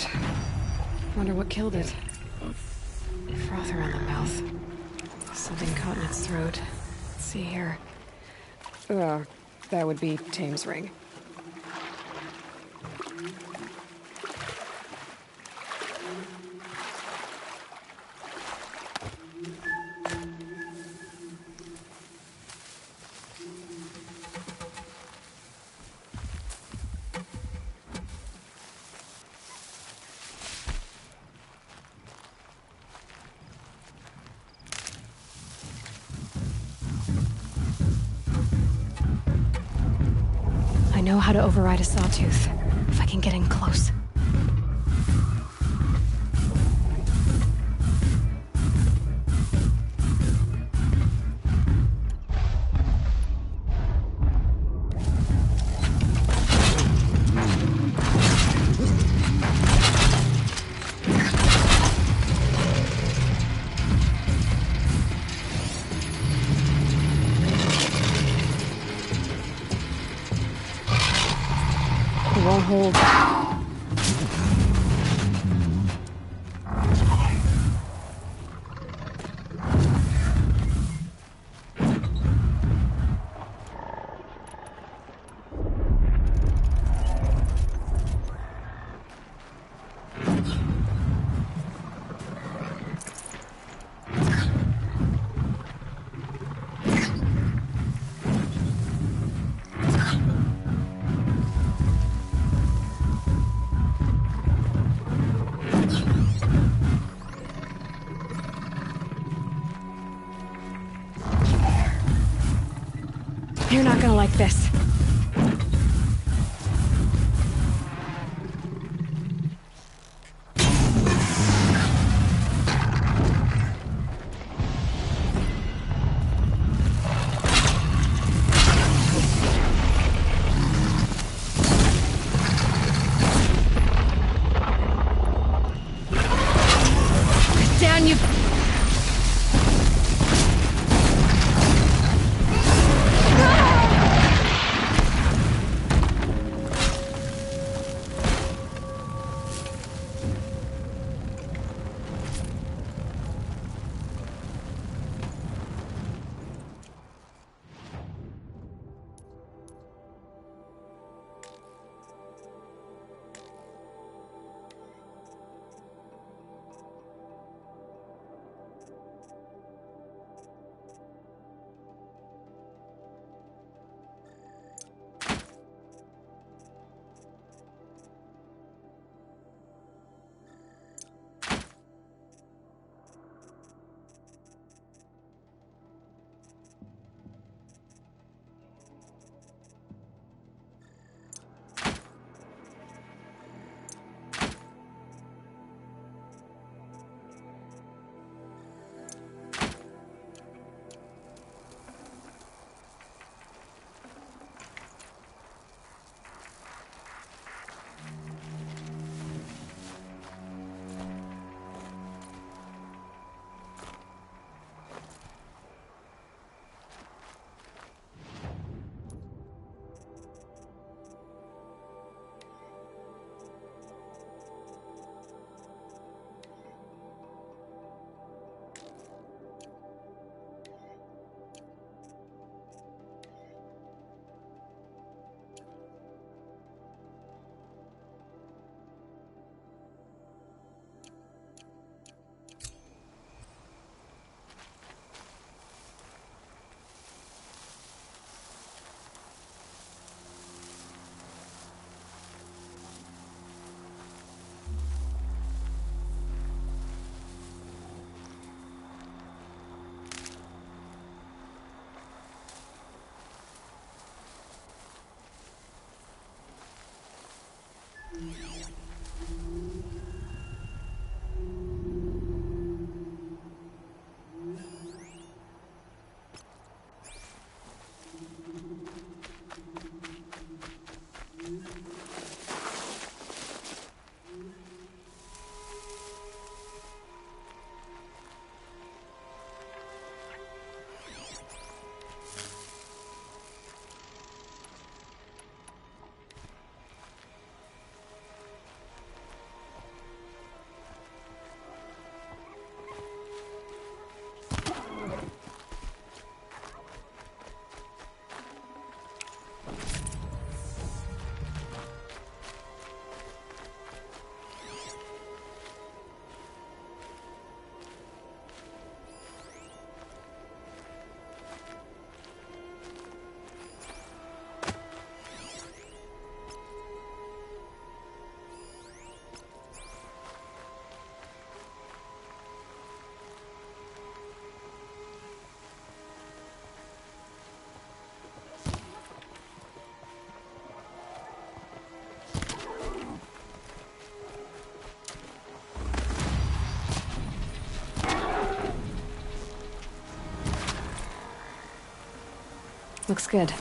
left. Wonder what killed it. Froth around the mouth. Something caught in its throat. Let's see here. That would be Tame's ring. I know how to override a sawtooth, if I can get in close. It won't hold. You're not gonna like this. Down, you... Looks good.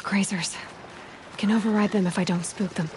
Grazers. Can override them if I don't spook them.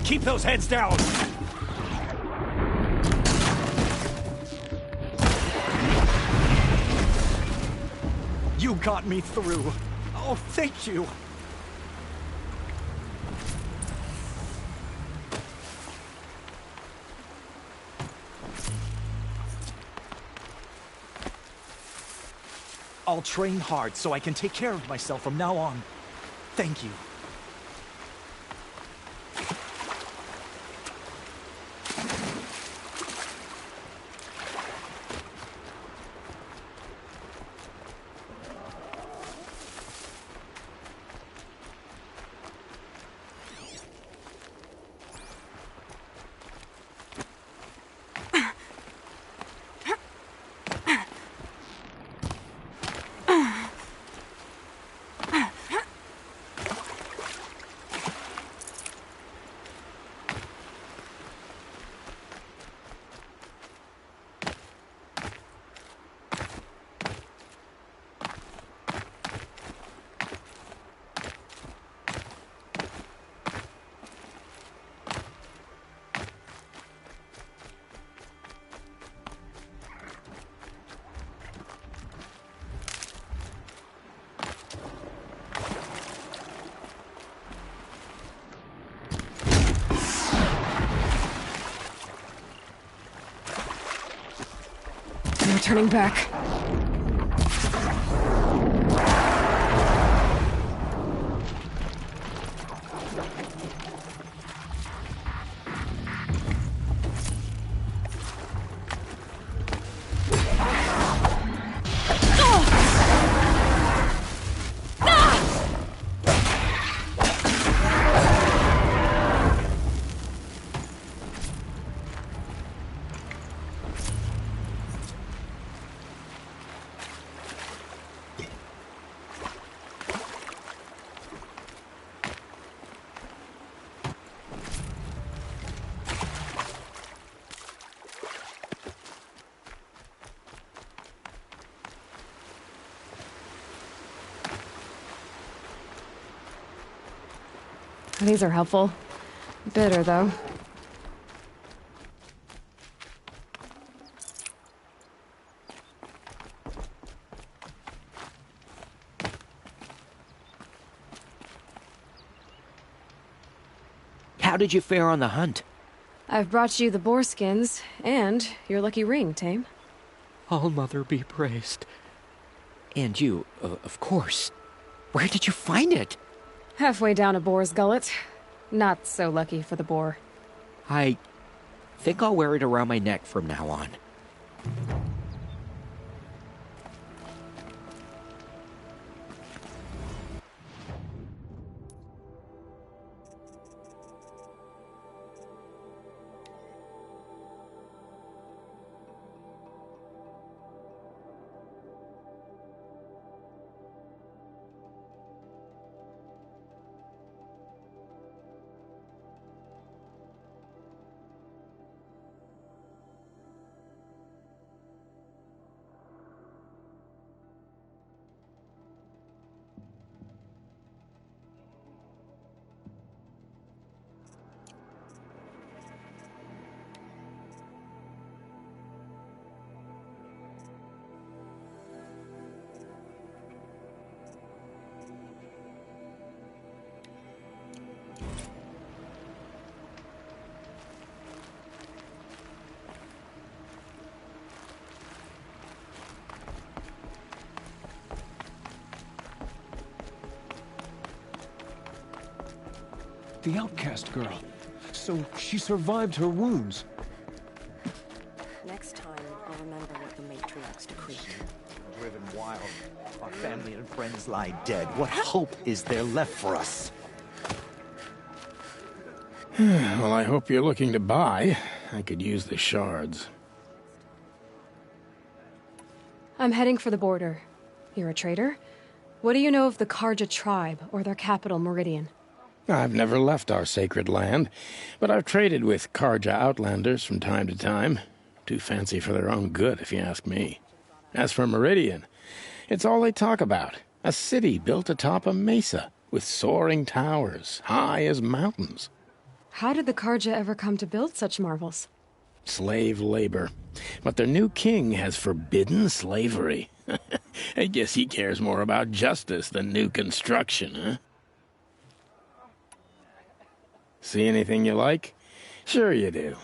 Keep those heads down! You got me through. Oh, thank you. I'll train hard so I can take care of myself from now on. Thank you. turning back. These are helpful. Bitter, though. How did you fare on the hunt? I've brought you the boar skins, and your lucky ring, Tame. All-Mother be praised. And you, of course. Where did you find it? Halfway down a boar's gullet. Not so lucky for the boar. I think I'll wear it around my neck from now on. The outcast girl. So she survived her wounds. Next time, I'll remember what the matriarchs decreed. Driven wild. Our family and friends lie dead. What hope is there left for us? Well, I hope you're looking to buy. I could use the shards. I'm heading for the border. You're a trader? What do you know of the Carja tribe, or their capital, Meridian? I've never left our sacred land, but I've traded with Carja outlanders from time to time. Too fancy for their own good, if you ask me. As for Meridian, it's all they talk about. A city built atop a mesa, with soaring towers, high as mountains. How did the Carja ever come to build such marvels? Slave labor. But their new king has forbidden slavery. I guess he cares more about justice than new construction, huh? See anything you like? Sure you do.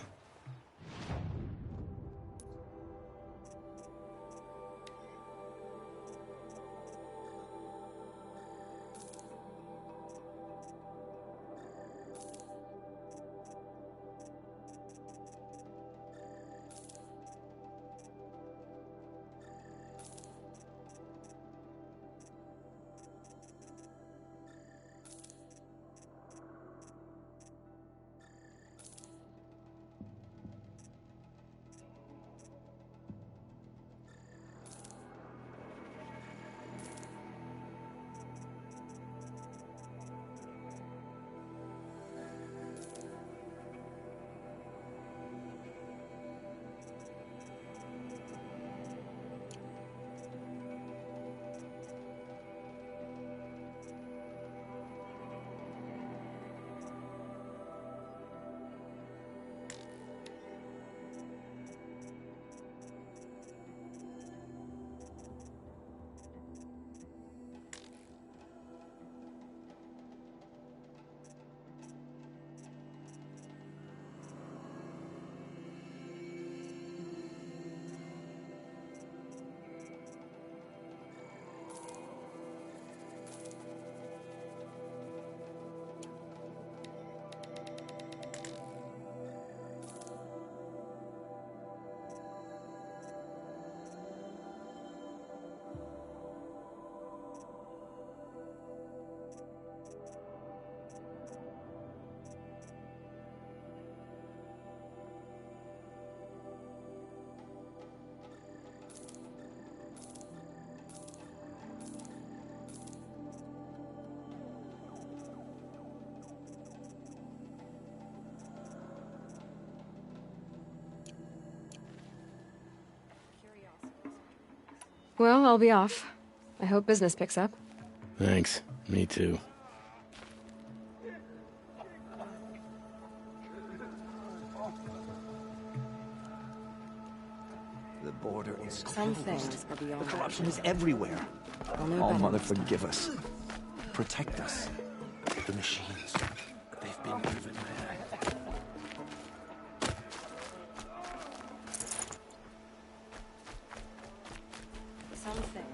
Well, I'll be off. I hope business picks up. Thanks. Me too. The border is Some closed. things are The beyond corruption is everywhere. I'll know Oh, better Mother, next time. forgive us. Protect us. The machines. They've been driven mad. Something.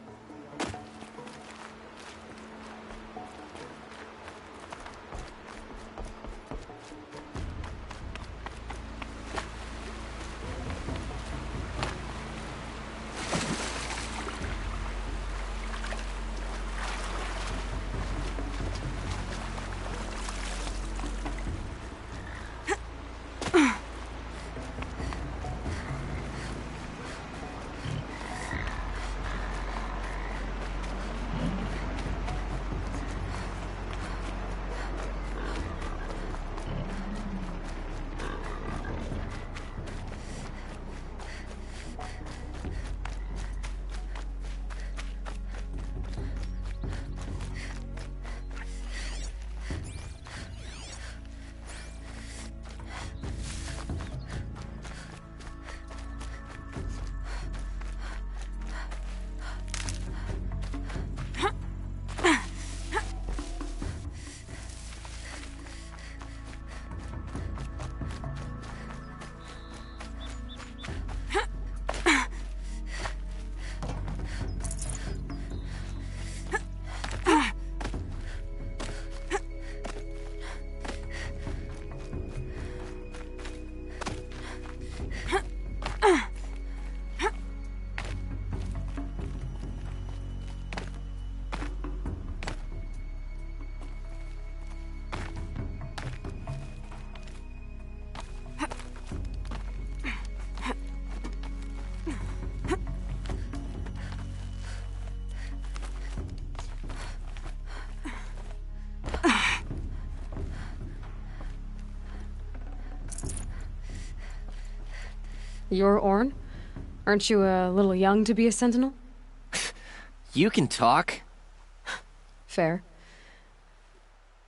You're Orn? Aren't you a little young to be a sentinel? You can talk. Fair.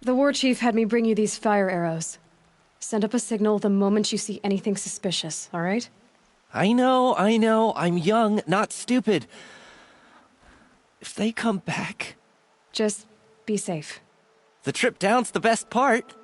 The war chief had me bring you these fire arrows. Send up a signal the moment you see anything suspicious, all right? I know. I'm young, not stupid. If they come back, Just be safe. the trip down's the best part.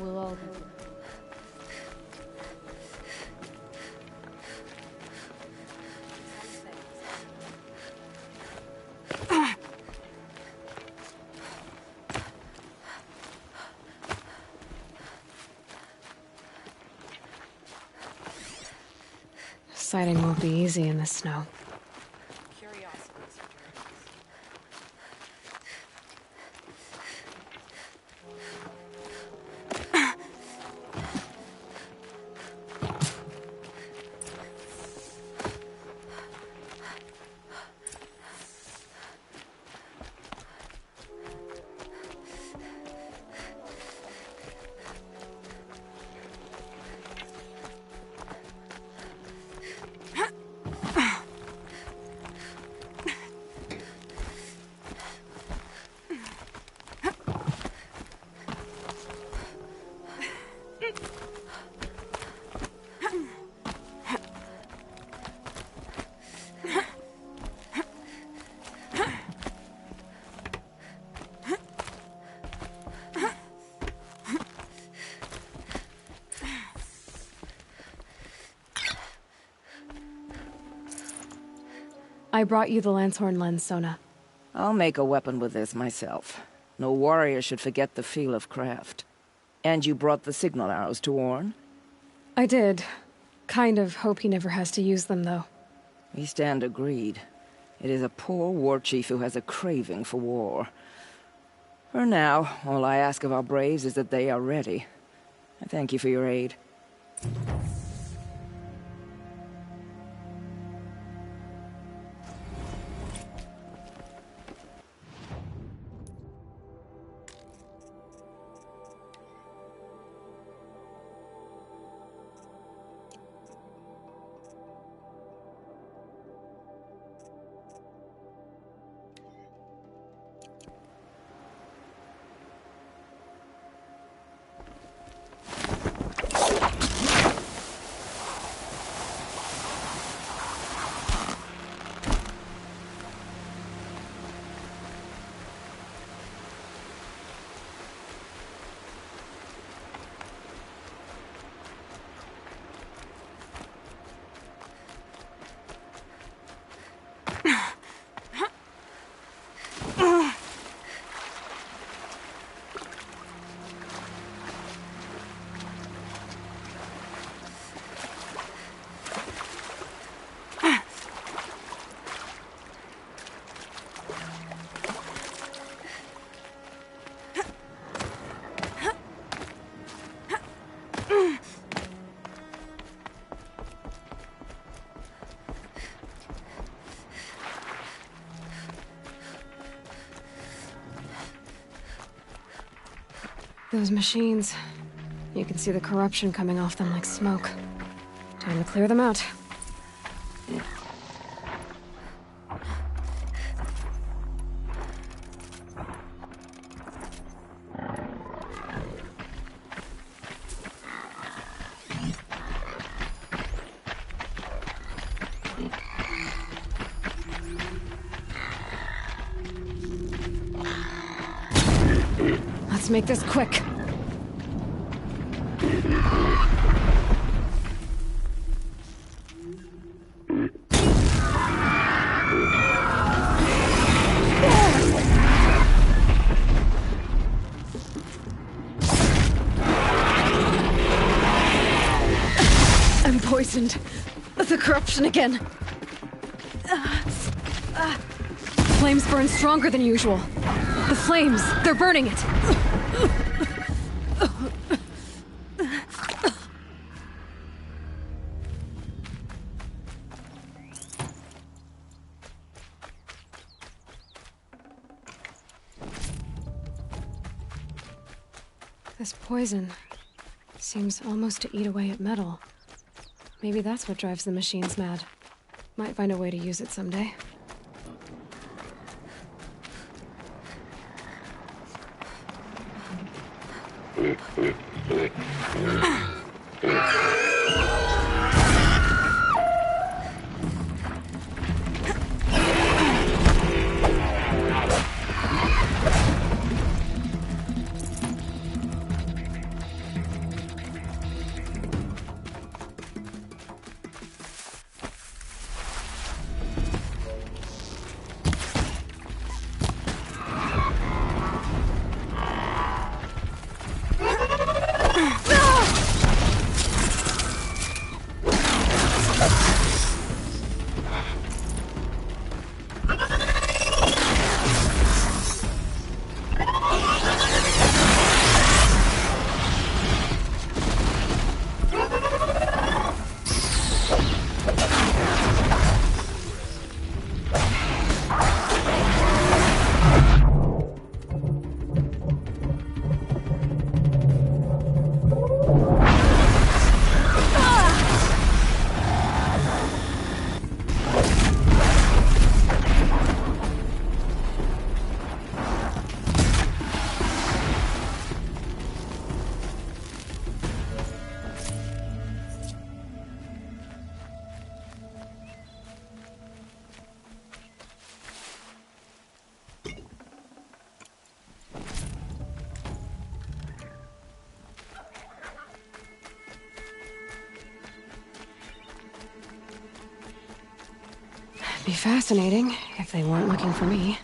We'll all get there. Sighting won't be easy in the snow. I brought you the Lancehorn lens, Sona. I'll make a weapon with this myself. No warrior should forget the feel of craft. And you brought the signal arrows to Orn? I did. Kind of hope he never has to use them, though. We stand agreed. It is a poor war chief who has a craving for war. For now, all I ask of our braves is that they are ready. I thank you for your aid. Those machines. You can see the corruption coming off them like smoke. Time to clear them out. Let's make this quick. I'm poisoned. The corruption again. Flames burn stronger than usual. The flames, they're burning it. This poison seems almost to eat away at metal. Maybe that's what drives the machines mad. Might find a way to use it someday. Be fascinating if they weren't looking for me.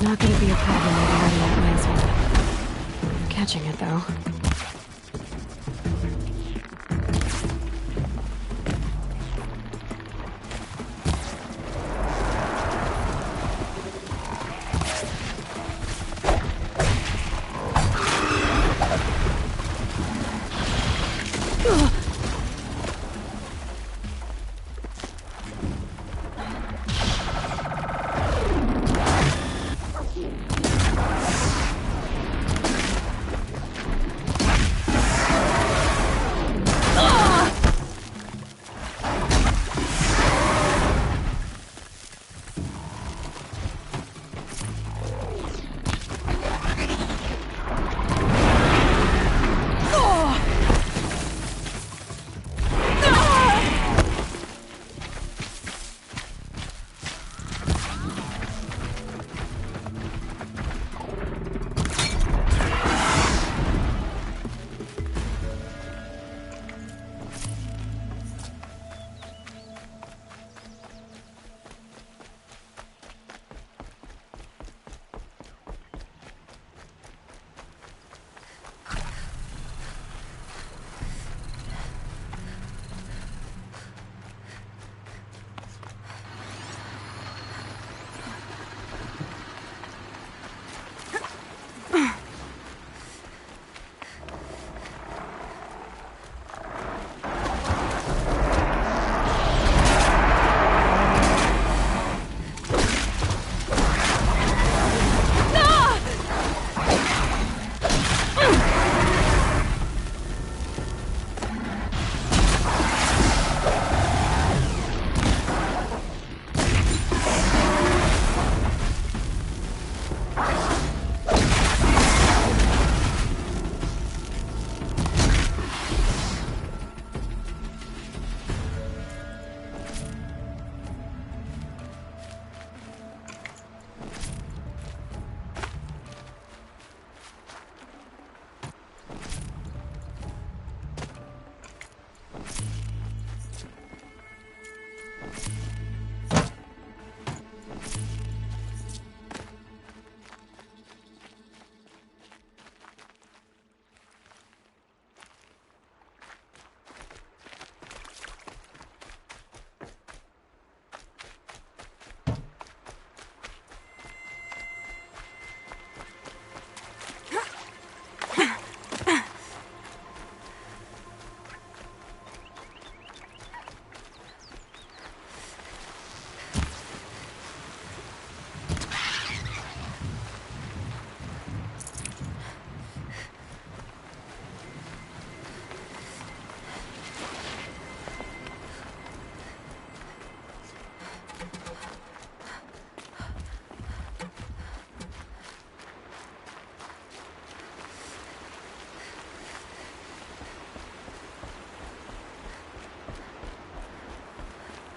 Not gonna be a problem with that laser. Catching it, though.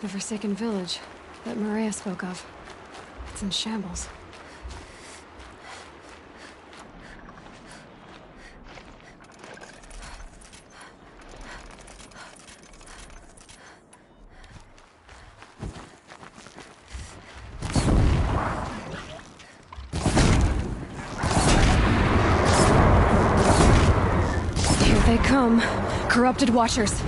The Forsaken Village that Maria spoke of. It's in shambles. Here they come. Corrupted Watchers.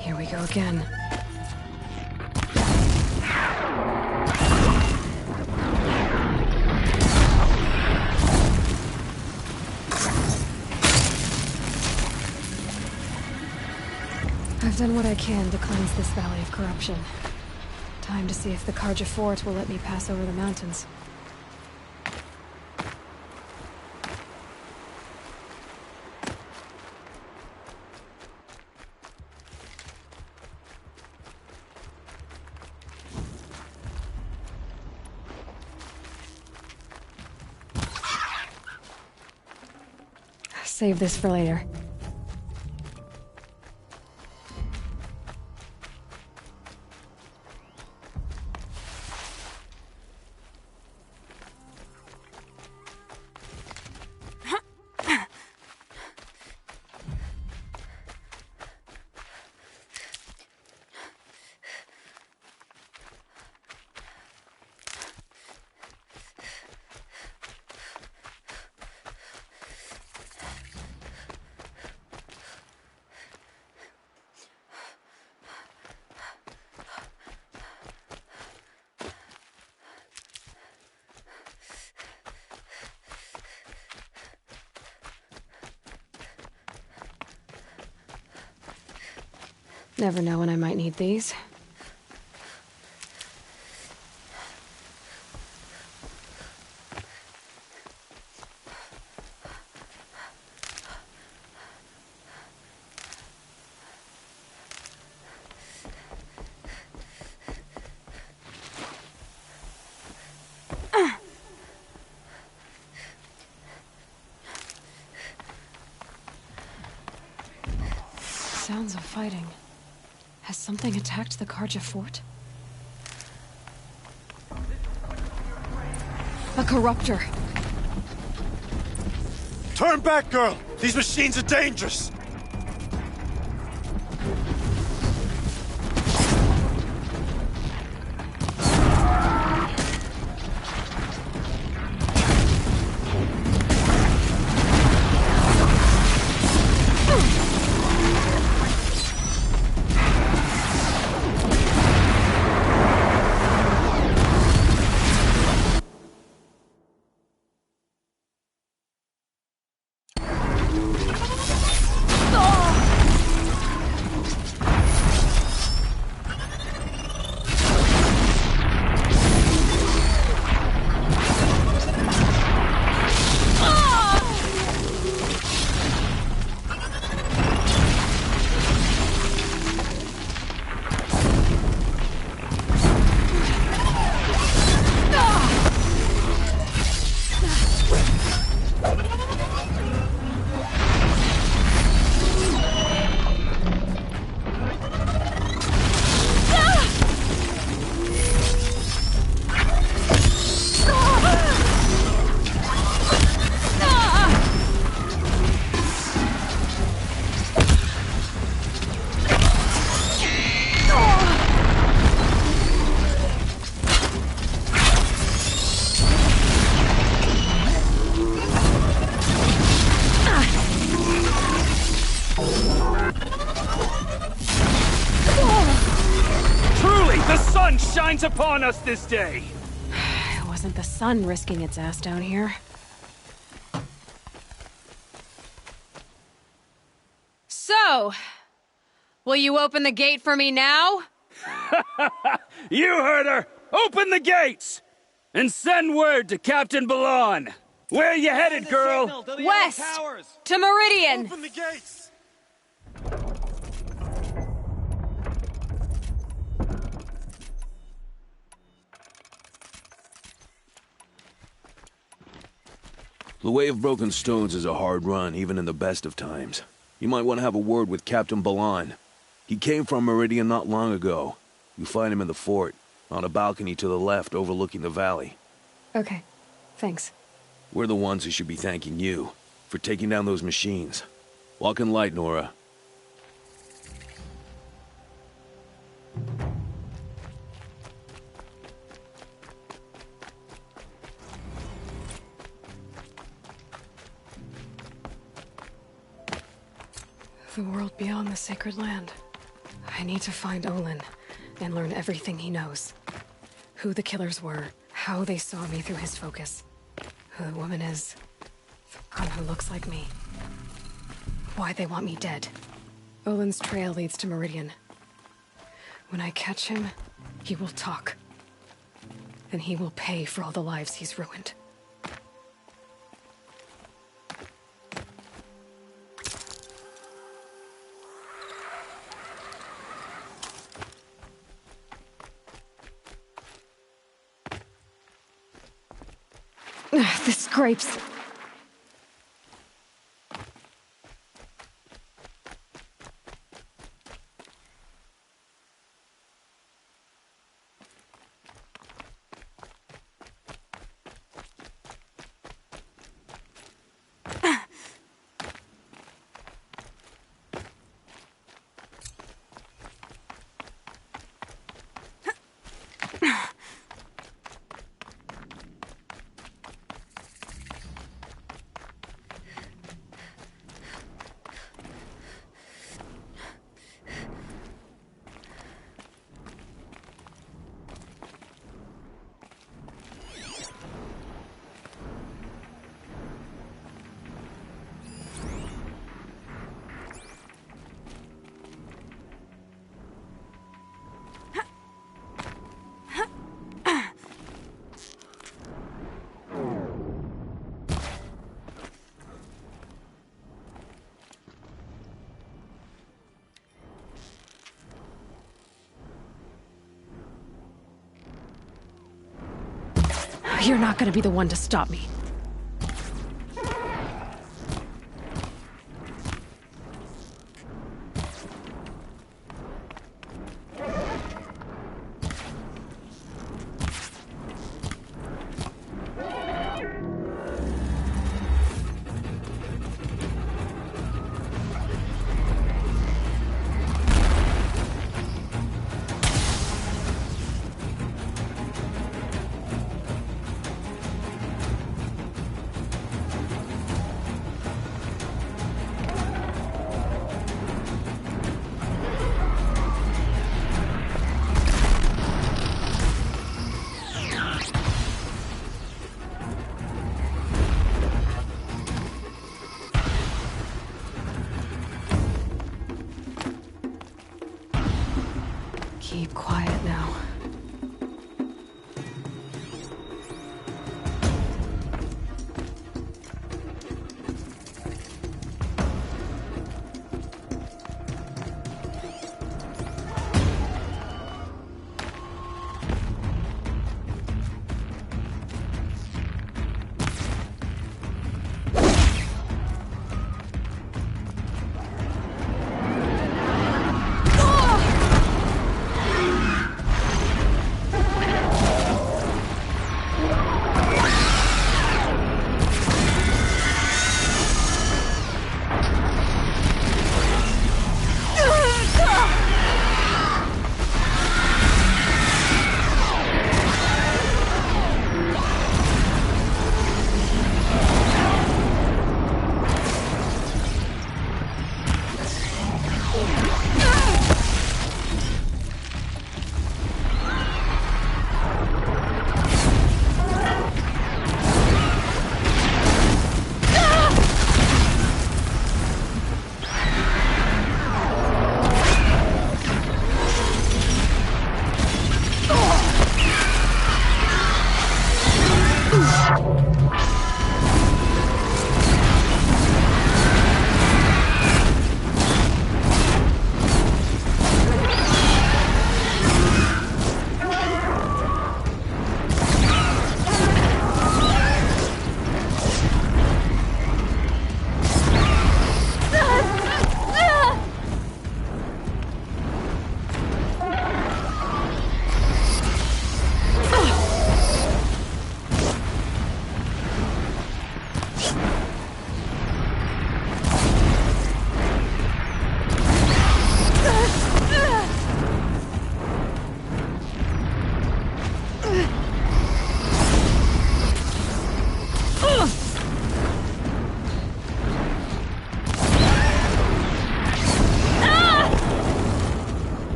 Here we go again. I've done what I can to cleanse this valley of corruption. Time to see if the Carja Fort will let me pass over the mountains. Save this for later. Never know when I might need these. Sounds of fighting. Has something attacked the Carja Fort? A corruptor. Turn back, girl! These machines are dangerous! Shines upon us this day! It wasn't the sun risking its ass down here. So, will you open the gate for me now? You heard her! Open the gates! And send word to Captain Balan! Where you headed, girl? West! To Meridian! Open the gates! The Way of Broken Stones is a hard run, even in the best of times. You might want to have a word with Captain Balan. He came from Meridian not long ago. You find him in the fort, on a balcony to the left overlooking the valley. Okay, thanks. We're the ones who should be thanking you for taking down those machines. Walk in light, Nora. The world beyond the Sacred Land. I need to find Olin and learn everything he knows. Who the killers were, how they saw me through his focus, who the woman is, the one who looks like me, why they want me dead. Olin's trail leads to Meridian. When I catch him, he will talk. And he will pay for all the lives he's ruined. This scrapes. You're not gonna be the one to stop me. Keep quiet now.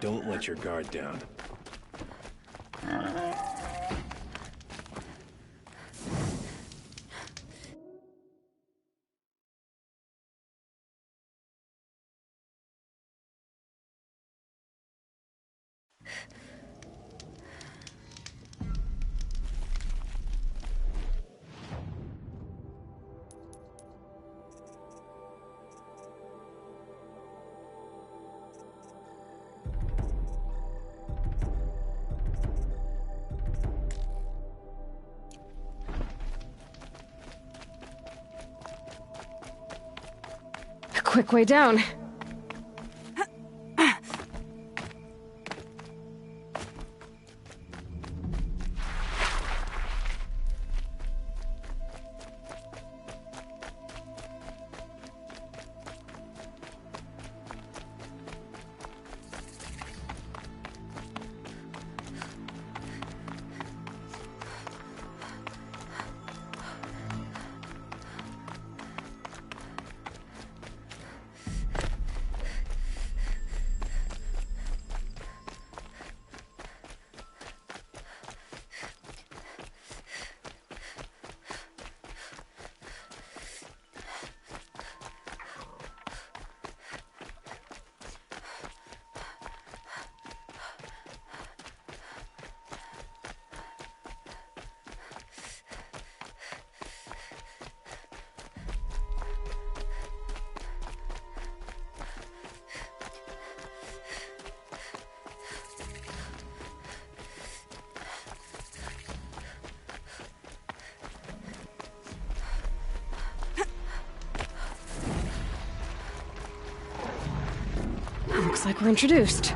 Don't let your guard down. A quick way down. Looks like we're introduced.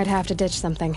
I'd have to ditch something.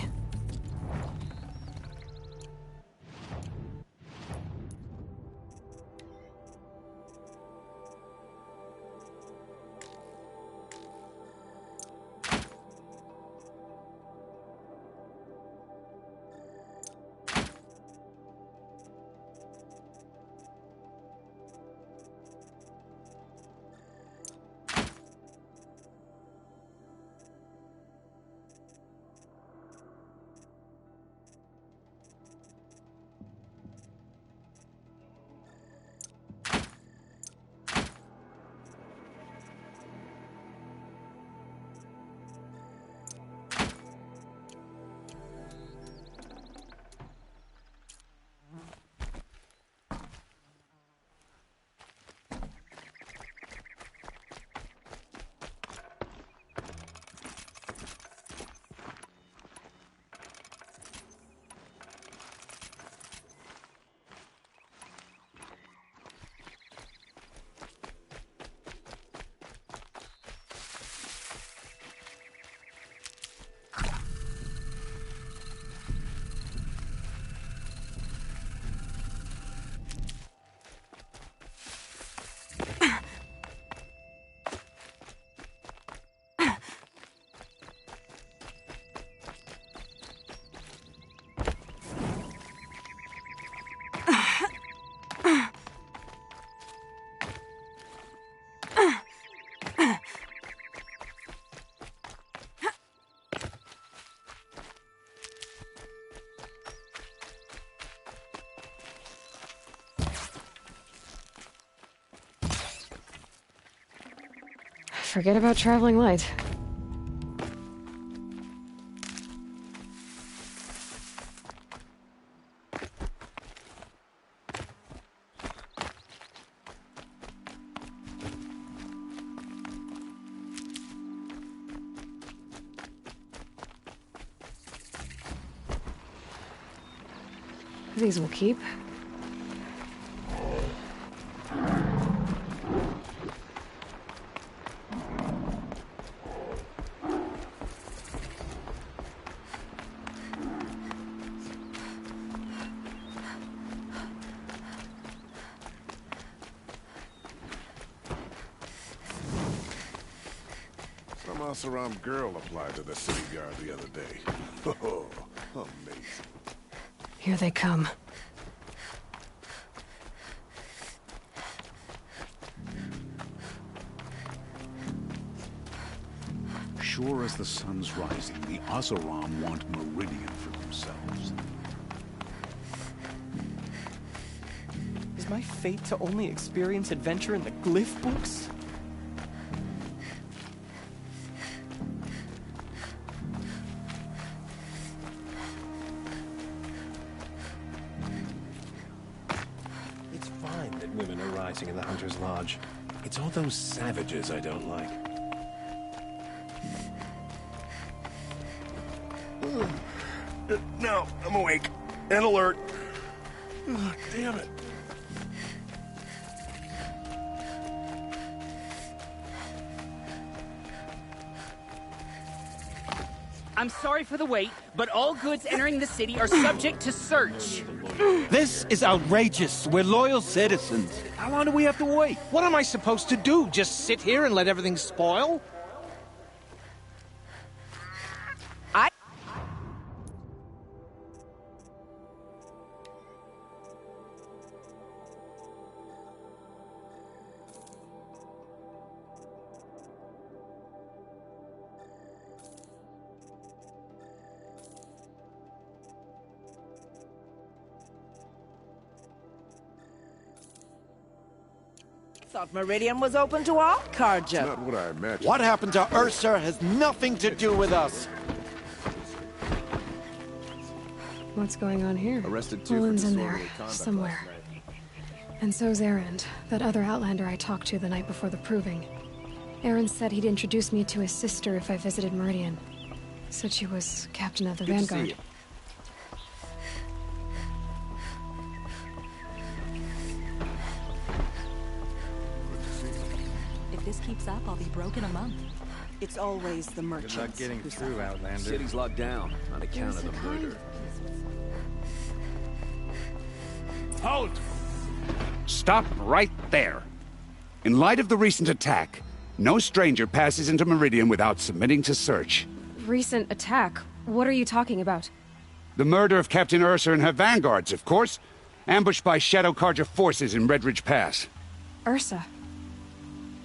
Forget about traveling light. These will keep. Some Oseram girl applied to the city guard the other day. Oh, amazing. Here they come. Sure as the sun's rising, the Oseram want Meridian for themselves. Is my fate to only experience adventure in the glyph books? It's fine that women are rising in the Hunter's Lodge. It's all those savages I don't like. No, I'm awake and alert. Ugh, damn it. I'm sorry for the wait, but all goods entering the city are subject to search. This is outrageous. We're loyal citizens. How long do we have to wait? What am I supposed to do? Just sit here and let everything spoil? Thought Meridian was open to all, Carja. Not what I imagined. What happened to Ursa has nothing to do with us. What's going on here? Arrested two for Olin's in there, disorderly conduct somewhere. last night. And so's Erend, that other Outlander I talked to the night before the proving. Erend said he'd introduce me to his sister if I visited Meridian. Said she was captain of the Good to see Vanguard. you. If this keeps up, I'll be broke in a month. It's always the merchants. Good luck getting who through, suffer. Outlander. City's locked down on account of the murder. Halt! Stop right there. In light of the recent attack, no stranger passes into Meridian without submitting to search. Recent attack? What are you talking about? The murder of Captain Ursa and her vanguards, of course. Ambushed by Shadow Carja forces in Redridge Pass. Ursa?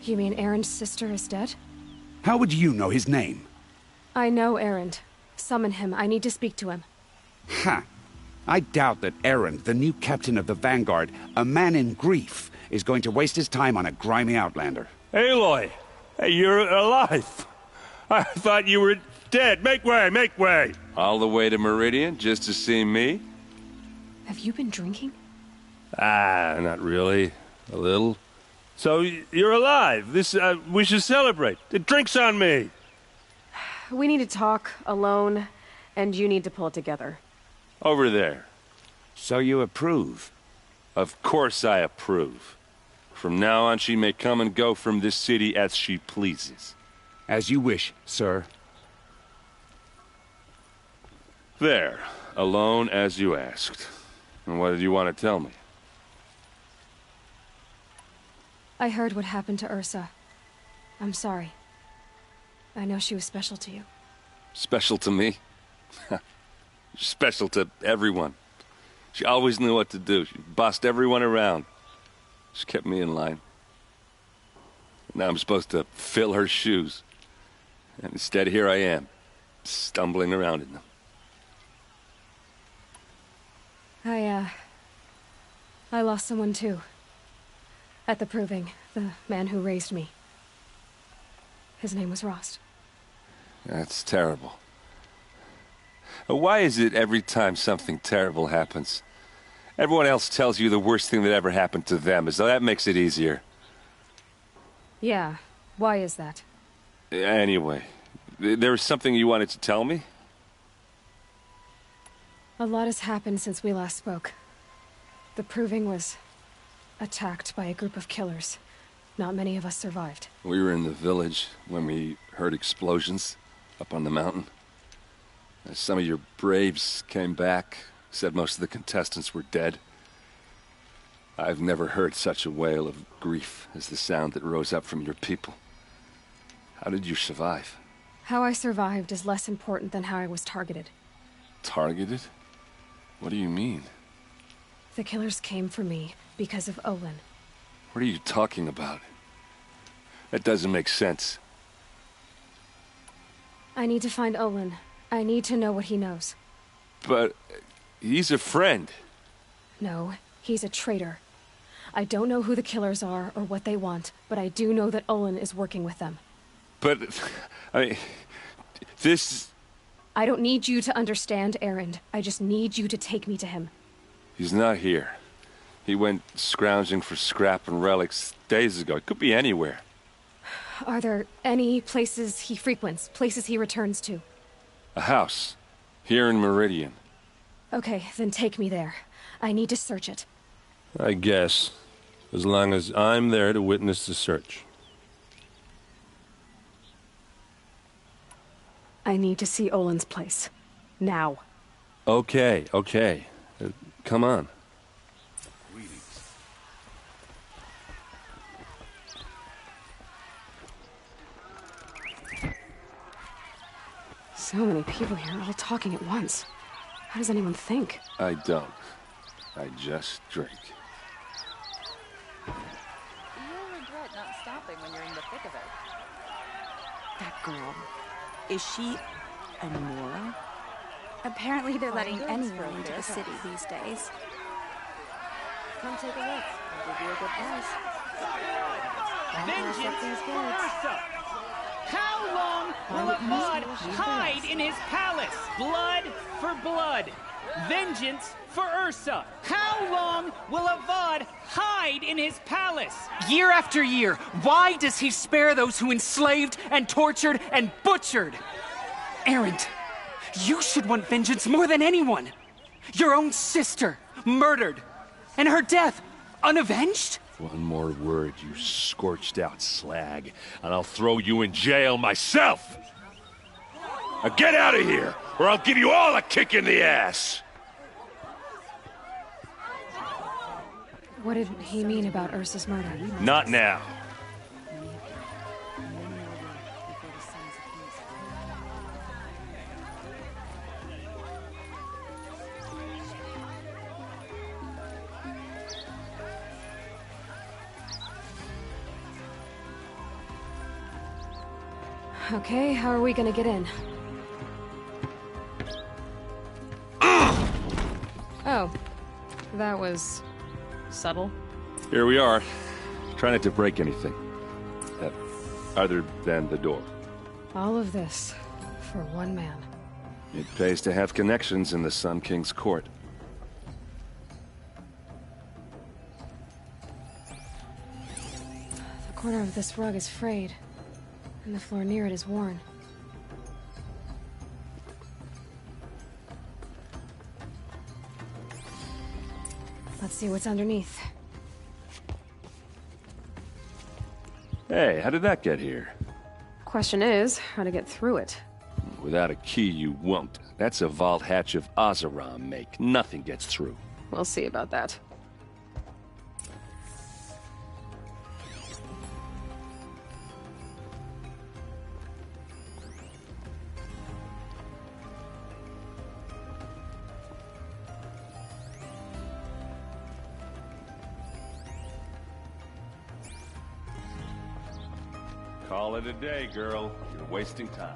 You mean Erend's sister is dead? How would you know his name? I know Erend. Summon him. I need to speak to him. Ha! I doubt that Erend, the new captain of the Vanguard, a man in grief, is going to waste his time on a grimy outlander. Aloy! Hey, you're alive! I thought you were dead. Make way, make way! All the way to Meridian just to see me? Have you been drinking? Ah, not really. A little. So, you're alive. We should celebrate. The drink's on me. We need to talk, alone, and you need to pull it together. Over there. So you approve? Of course I approve. From now on, she may come and go from this city as she pleases. As you wish, sir. There. Alone as you asked. And what did you want to tell me? I heard what happened to Ursa. I'm sorry. I know she was special to you. Special to me? Special to everyone. She always knew what to do. She bossed everyone around. She kept me in line. Now I'm supposed to fill her shoes. And instead, here I am, stumbling around in them. I lost someone too. At the Proving, the man who raised me. His name was Rost. That's terrible. Why is it every time something terrible happens, everyone else tells you the worst thing that ever happened to them, as though that makes it easier? Yeah, why is that? Anyway, there was something you wanted to tell me? A lot has happened since we last spoke. The Proving was attacked by a group of killers. Not many of us survived. We were in the village when we heard explosions up on the mountain. Some of your braves came back, said most of the contestants were dead. I've never heard such a wail of grief as the sound that rose up from your people. How did you survive? How I survived is less important than how I was targeted. Targeted? What do you mean? The killers came for me because of Olin. What are you talking about? That doesn't make sense. I need to find Olin. I need to know what he knows. But he's a friend. No, he's a traitor. I don't know who the killers are or what they want, but I do know that Olin is working with them. But, I mean, this... I don't need you to understand Erend. I just need you to take me to him. He's not here. He went scrounging for scrap and relics days ago. It could be anywhere. Are there any places he frequents, places he returns to? A house. Here in Meridian. Okay, then take me there. I need to search it. I guess. As long as I'm there to witness the search. I need to see Olin's place. Now. Okay. Come on. So many people here, all talking at once. How does anyone think? I don't. I just drink. You'll regret not stopping when you're in the thick of it. That girl. Is she a Nora? Apparently they're letting anyone into the city these days. Come take a look. I'll give you a good price. Vengeance for Ursa! How long will Avad hide in his palace? Blood for blood. Vengeance for Ursa. How long will Avad hide in his palace? Year after year, why does he spare those who enslaved and tortured and butchered? Erend, you should want vengeance more than anyone. Your own sister, murdered. And her death, unavenged? One more word, you scorched out slag, and I'll throw you in jail myself! Now get out of here, or I'll give you all a kick in the ass! What did he mean about Ursa's murder? Not now. Okay, how are we gonna get in? Oh, that was subtle. Here we are. Try not to break anything. Other than the door. All of this for one man. It pays to have connections in the Sun King's court. The corner of this rug is frayed, and the floor near it is worn. Let's see what's underneath. Hey, how did that get here? Question is, how to get through it. Without a key, you won't. That's a vault hatch of Oseram make. Nothing gets through. We'll see about that. Call it a day, girl. You're wasting time.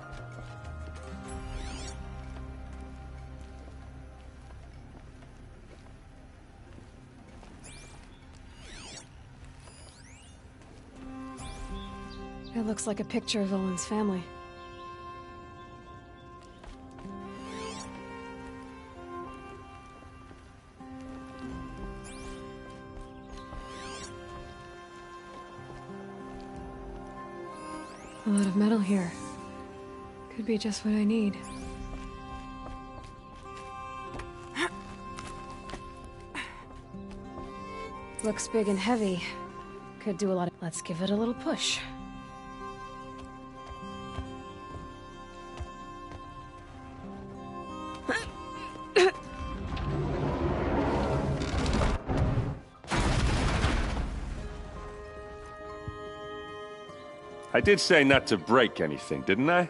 It looks like a picture of Olin's family. A lot of metal here. Could be just what I need. Looks big and heavy. Could do a lot of... Let's give it a little push. I did say not to break anything, didn't I?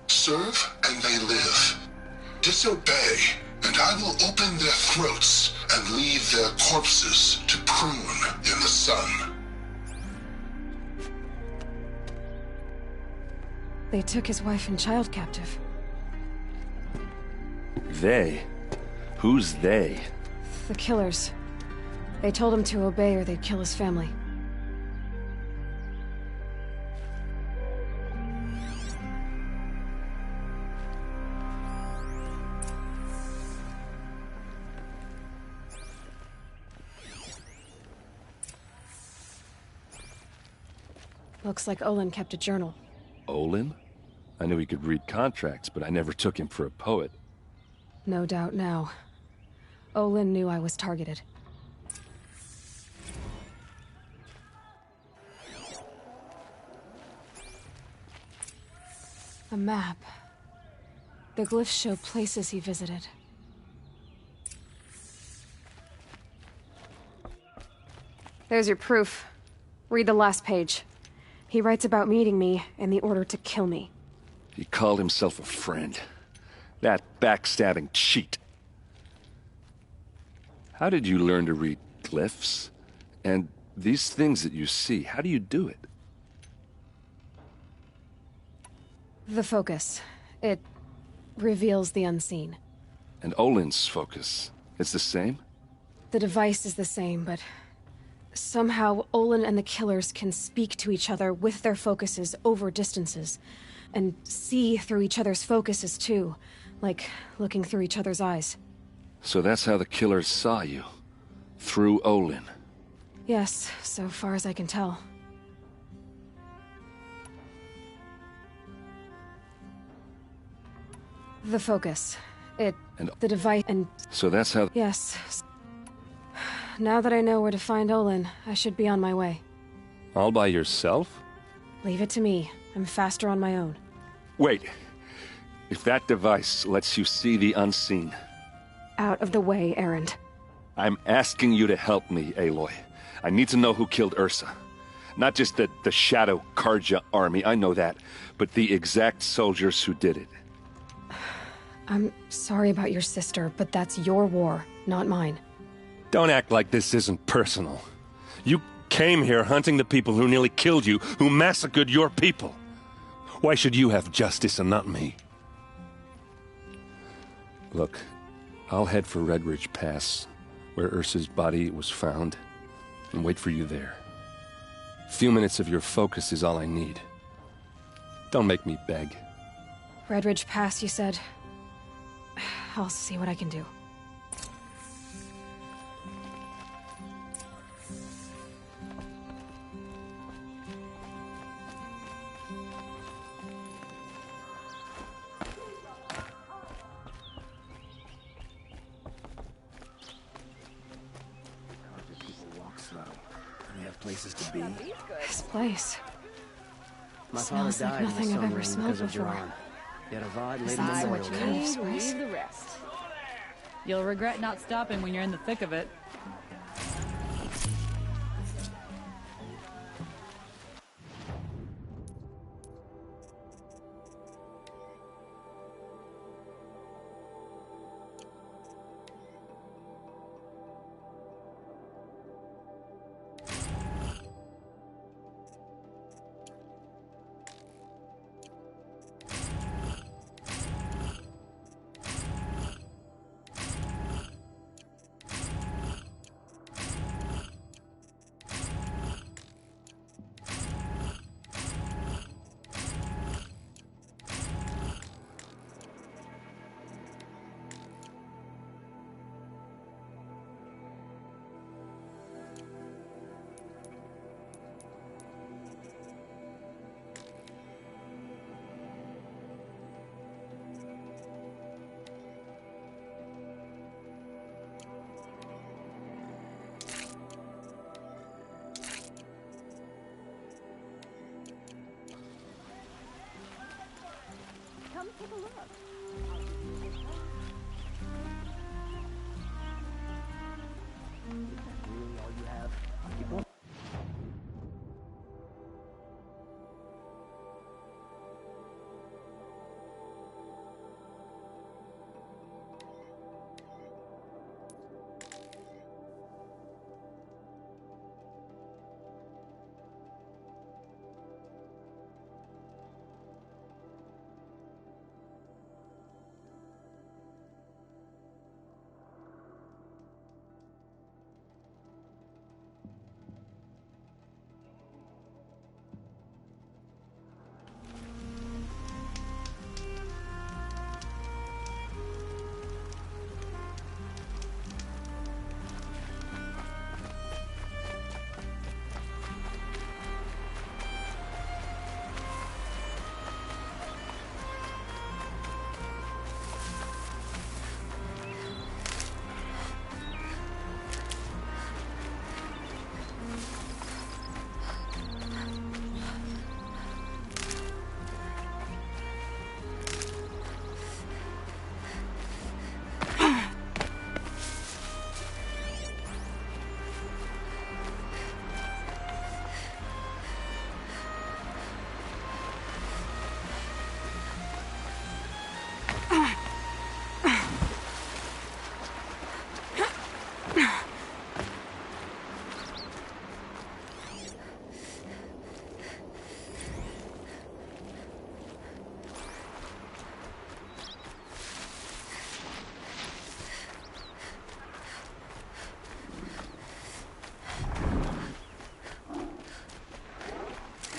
Serve, and they live. Disobey, and I will open their throats and leave their corpses to prune in the sun. They took his wife and child captive. They? Who's they? The killers. They told him to obey or they'd kill his family. Looks like Olin kept a journal. Olin? I knew he could read contracts, but I never took him for a poet. No doubt now. Olin knew I was targeted. A map. The glyphs show places he visited. There's your proof. Read the last page. He writes about meeting me and the order to kill me. He called himself a friend. That backstabbing cheat. How did you learn to read glyphs? And these things that you see, how do you do it? The focus. It reveals the unseen. And Olin's focus, it's the same? The device is the same, but somehow Olin and the killers can speak to each other with their focuses over distances, and see through each other's focuses too, like looking through each other's eyes. So that's how the killers saw you? Through Olin? Yes, so far as I can tell. The focus. The device, and... So that's how... Yes. Now that I know where to find Olin, I should be on my way. All by yourself? Leave it to me. I'm faster on my own. Wait. If that device lets you see the unseen... Out of the way, Erend. I'm asking you to help me, Aloy. I need to know who killed Ursa. Not just the Shadow Karja army, I know that, but the exact soldiers who did it. I'm sorry about your sister, but that's your war, not mine. Don't act like this isn't personal. You came here hunting the people who nearly killed you, who massacred your people. Why should you have justice and not me? Look, I'll head for Redridge Pass, where Ursa's body was found, and wait for you there. A few minutes of your focus is all I need. Don't make me beg. Redridge Pass, you said? I'll see what I can do. Places to be. This place. My smells father like died in nothing the I've ever Summerlin smelled because of before. Duran. Yet Avad laid a Besides memorial what you kind of there. spice. Leave the rest. You'll regret not stopping when you're in the thick of it.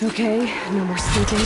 Okay, no more sleeping.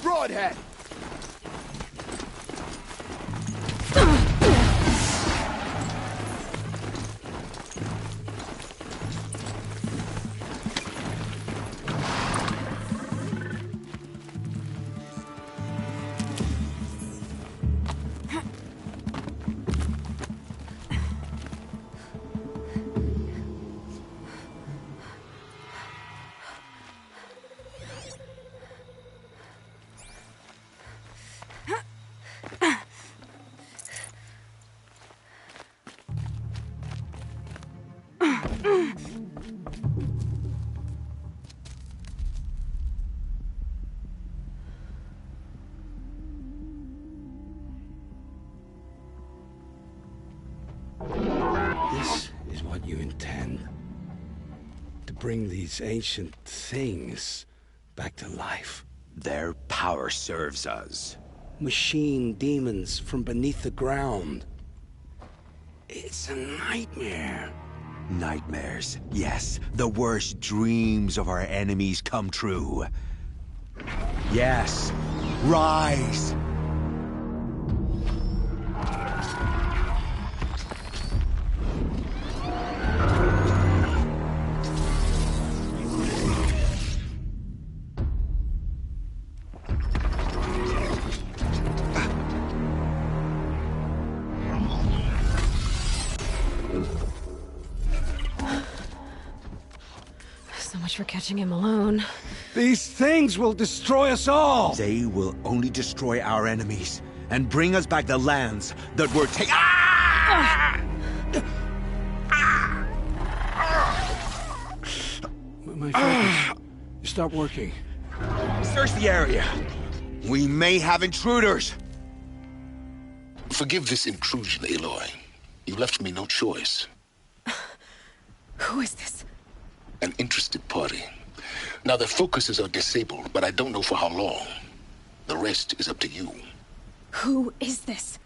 Broadhead! This is what you intend. To bring these ancient things back to life. Their power serves us. Machine demons from beneath the ground. It's a nightmare. Nightmares, yes. The worst dreams of our enemies come true. Yes. Rise! So much for catching him alone. These things will destroy us all! They will only destroy our enemies and bring us back the lands that were taken. My focus. Stop working. Search the area. We may have intruders. Forgive this intrusion, Aloy. You left me no choice. Who is this? An interested party. Now, their focuses are disabled, but I don't know for how long. The rest is up to you. Who is this?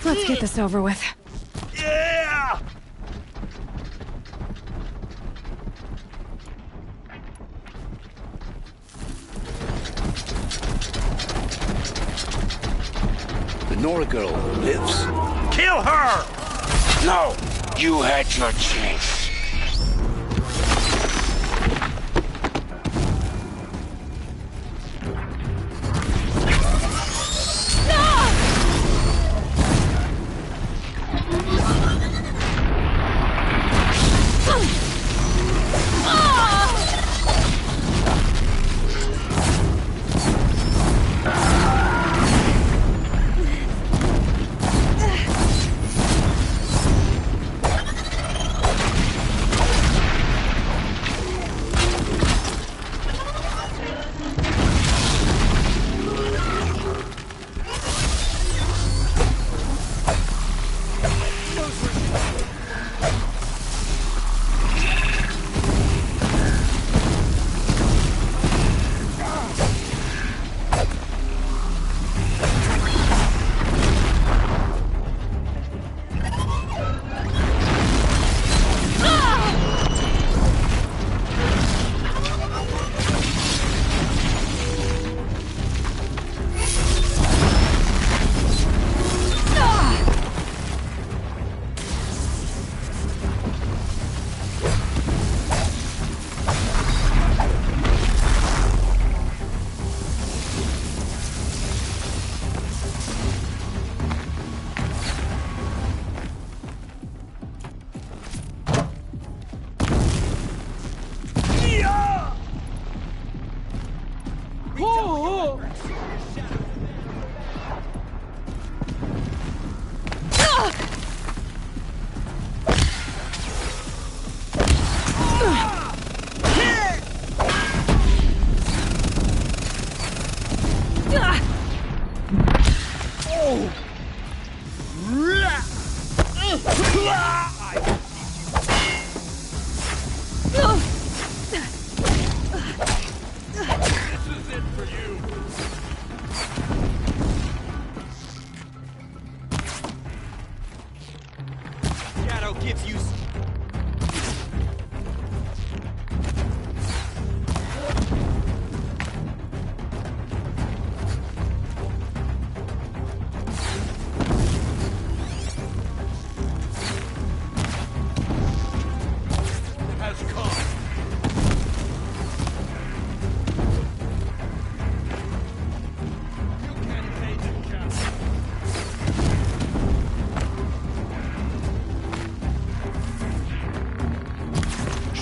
Let's get this over with. Yeah! The Nora girl lives. Kill her! No! You had your chance.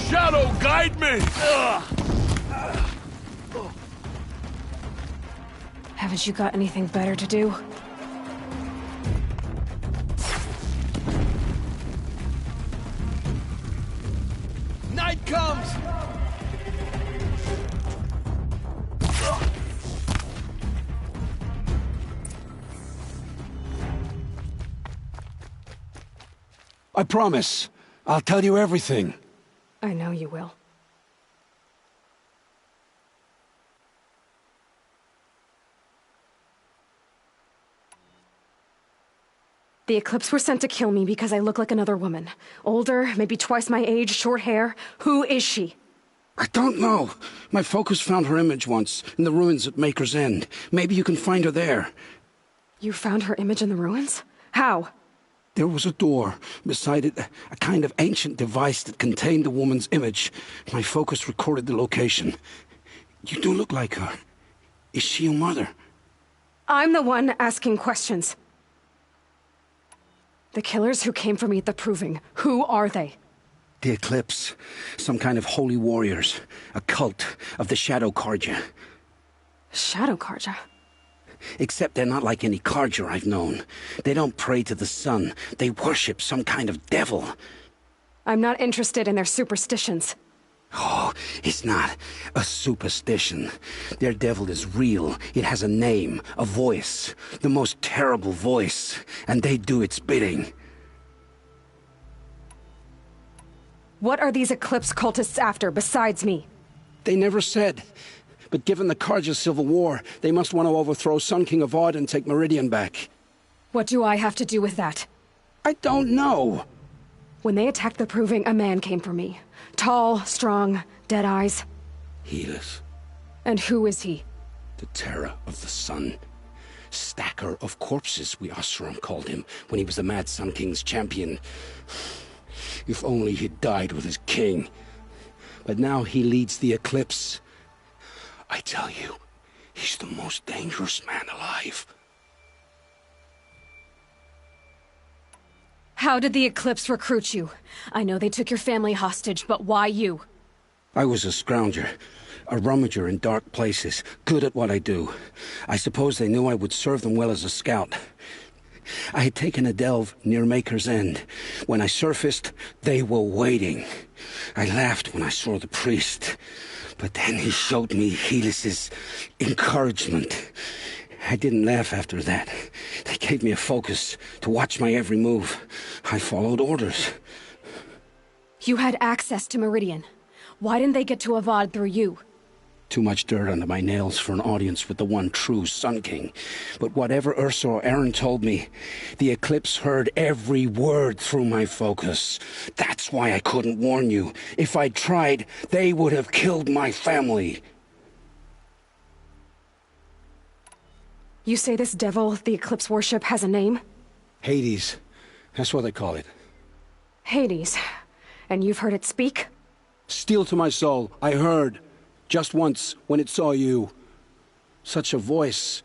Shadow, guide me! Haven't you got anything better to do? Night comes! I promise. I'll tell you everything. I know you will. The Eclipse were sent to kill me because I look like another woman. Older, maybe twice my age, short hair. Who is she? I don't know. My focus found her image once, in the ruins at Maker's End. Maybe you can find her there. You found her image in the ruins? How? There was a door. Beside it, a kind of ancient device that contained the woman's image. My focus recorded the location. You do look like her. Is she your mother? I'm the one asking questions. The killers who came for me at the Proving, who are they? The Eclipse. Some kind of holy warriors. A cult of the Shadow Carja. Shadow Carja? Except they're not like any Carja I've known. They don't pray to the sun. They worship some kind of devil. I'm not interested in their superstitions. Oh, it's not a superstition. Their devil is real. It has a name, a voice. The most terrible voice. And they do its bidding. What are these Eclipse cultists after, besides me? They never said. But given the Carja civil war, they must want to overthrow Sun King Avad and take Meridian back. What do I have to do with that? I don't know. When they attacked the Proving, a man came for me. Tall, strong, dead eyes. Helis. And who is he? The Terror of the Sun. Stacker of corpses, we Oseram called him, when he was the Mad Sun King's champion. If only he'd died with his king. But now he leads the Eclipse. I tell you, he's the most dangerous man alive. How did the Eclipse recruit you? I know they took your family hostage, but why you? I was a scrounger, a rummager in dark places, good at what I do. I suppose they knew I would serve them well as a scout. I had taken a delve near Maker's End. When I surfaced, they were waiting. I laughed when I saw the priest, but then he showed me Helis's encouragement. I didn't laugh after that. They gave me a focus to watch my every move. I followed orders. You had access to Meridian. Why didn't they get to Avad through you? Too much dirt under my nails for an audience with the one true Sun King. But whatever Ursa or Eren told me, the Eclipse heard every word through my focus. That's why I couldn't warn you. If I'd tried, they would have killed my family. You say this devil the Eclipse worship has a name? Hades. That's what they call it. Hades. And you've heard it speak? Steel to my soul, I heard. Just once, when it saw you. Such a voice.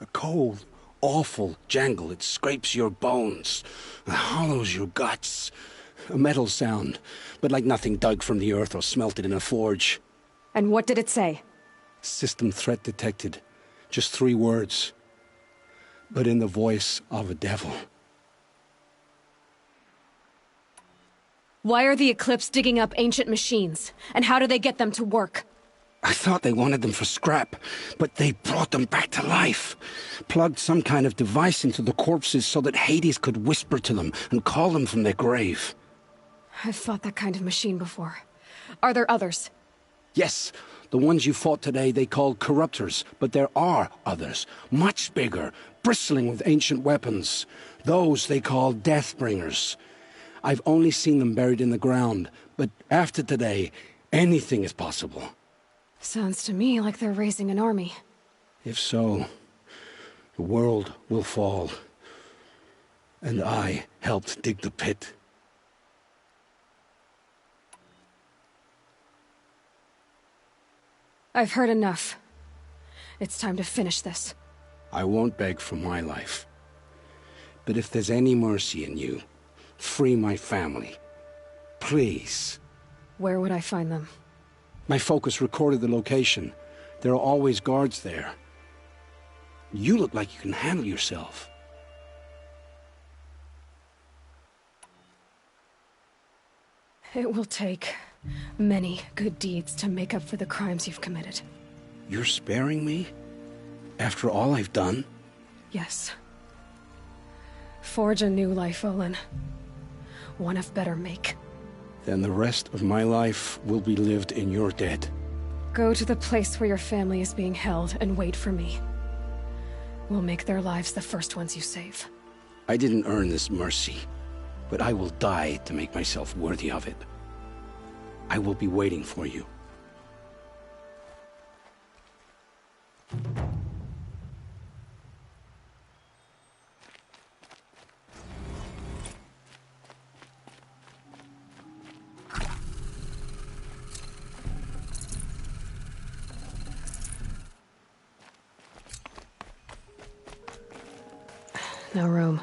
A cold, awful jangle. It scrapes your bones. It hollows your guts. A metal sound, but like nothing dug from the earth or smelted in a forge. And what did it say? System threat detected. Just 3 words. But in the voice of a devil. Why are the Eclipse digging up ancient machines? And how do they get them to work? I thought they wanted them for scrap, but they brought them back to life. Plugged some kind of device into the corpses so that Hades could whisper to them and call them from their grave. I've fought that kind of machine before. Are there others? Yes, the ones you fought today they called corruptors, but there are others, much bigger, bristling with ancient weapons. Those they call Deathbringers. I've only seen them buried in the ground, but after today, anything is possible. Sounds to me like they're raising an army. If so, the world will fall. And I helped dig the pit. I've heard enough. It's time to finish this. I won't beg for my life. But if there's any mercy in you, free my family. Please. Where would I find them? My focus recorded the location. There are always guards there. You look like you can handle yourself. It will take many good deeds to make up for the crimes you've committed. You're sparing me? After all I've done? Yes. Forge a new life, Olin. One of better make. Then the rest of my life will be lived in your debt. Go to the place where your family is being held and wait for me. We'll make their lives the first ones you save. I didn't earn this mercy, but I will die to make myself worthy of it. I will be waiting for you. No room.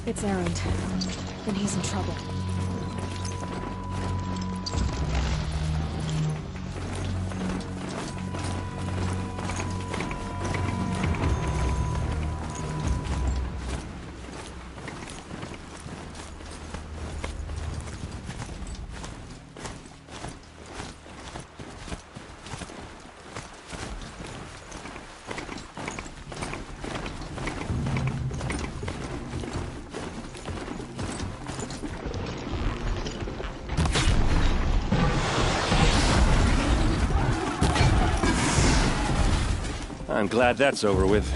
It's Erend. And he's in trouble. I'm glad that's over with.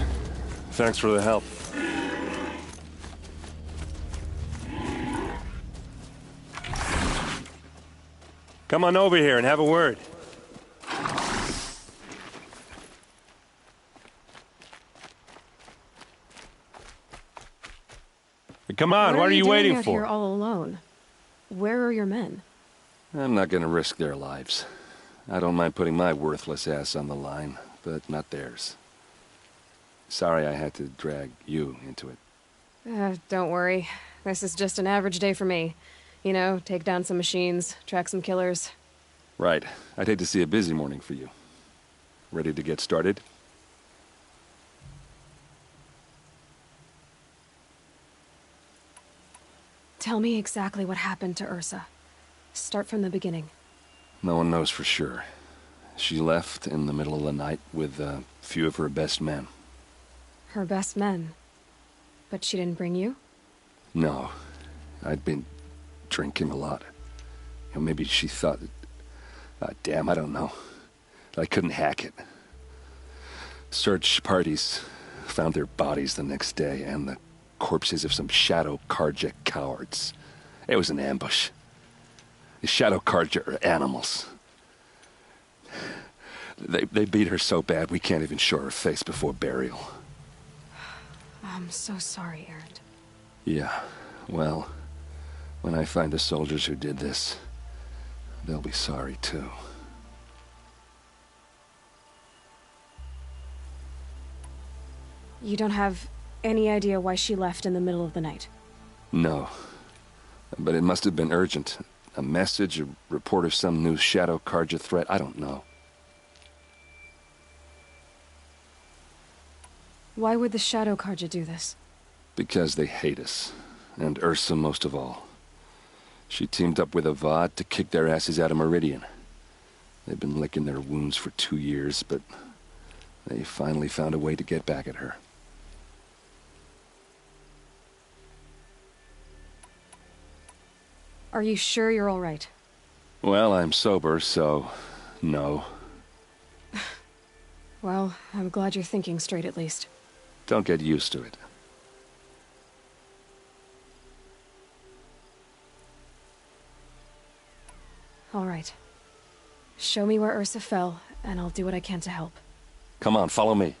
Thanks for the help. Come on over here and have a word. Come on, what are you waiting out for? here all alone? Where are your men? I'm not gonna risk their lives. I don't mind putting my worthless ass on the line, but not theirs. Sorry I had to drag you into it. Don't worry. This is just an average day for me. You know, take down some machines, track some killers. Right. I'd hate to see a busy morning for you. Ready to get started? Tell me exactly what happened to Ursa. Start from the beginning. No one knows for sure. She left in the middle of the night with a few of her best men. Her best men? But she didn't bring you? No. I'd been drinking a lot. You know, maybe she thought that... damn, I don't know. I couldn't hack it. Search parties found their bodies the next day and the corpses of some Shadow Carja cowards. It was an ambush. The Shadow Carja are animals. They beat her so bad we can't even show her face before burial. I'm so sorry, Erend. Yeah, well, when I find the soldiers who did this, they'll be sorry too. You don't have any idea why she left in the middle of the night? No. But it must have been urgent. A message, a report of some new Shadow Carja threat, I don't know. Why would the Shadow Carja do this? Because they hate us. And Ursa most of all. She teamed up with Avad to kick their asses out of Meridian. They've been licking their wounds for 2 years, but they finally found a way to get back at her. Are you sure you're all right? Well, I'm sober, so... no. Well, I'm glad you're thinking straight at least. Don't get used to it. All right. Show me where Ursa fell, and I'll do what I can to help. Come on, follow me.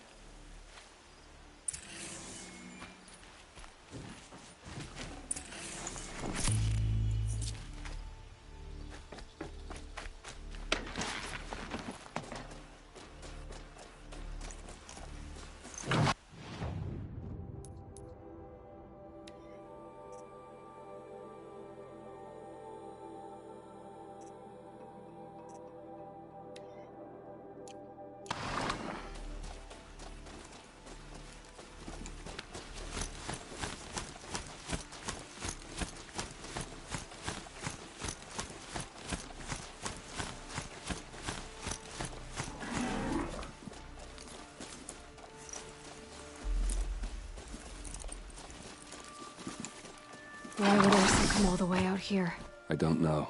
Why would Ursa come all the way out here? I don't know.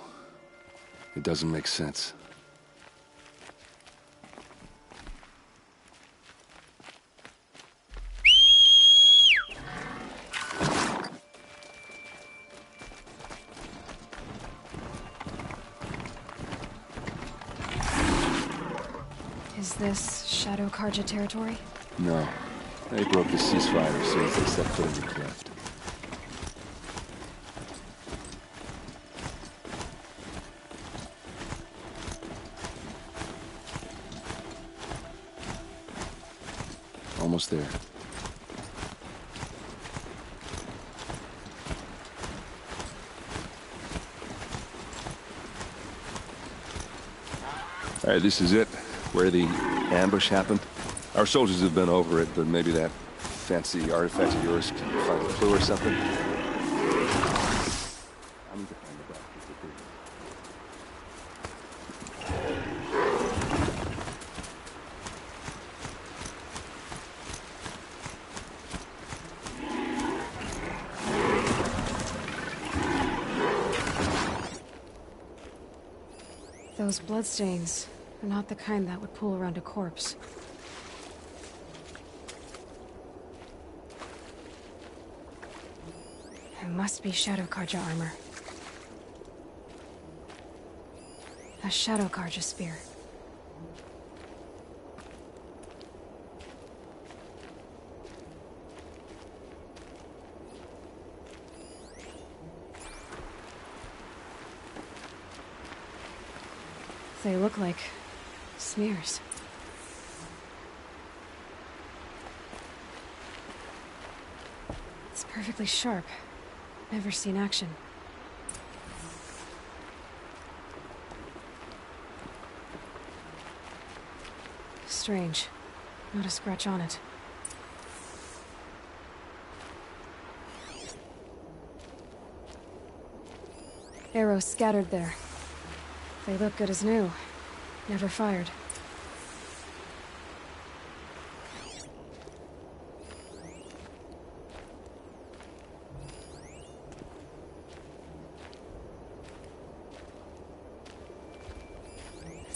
It doesn't make sense. Is this Shadow Carja territory? No. They broke the ceasefire as soon as they set foot in the cleft. Almost there. All right, this is it, where the ambush happened. Our soldiers have been over it, but maybe that fancy artifact of yours can find a clue or something. I need to find the doctor. Those bloodstains are not the kind that would pool around a corpse. It must be Shadow Karja armor. A Shadow Karja spear. They look like smears. It's perfectly sharp. Never seen action. Strange. Not a scratch on it. Arrows scattered there. They look good as new. Never fired.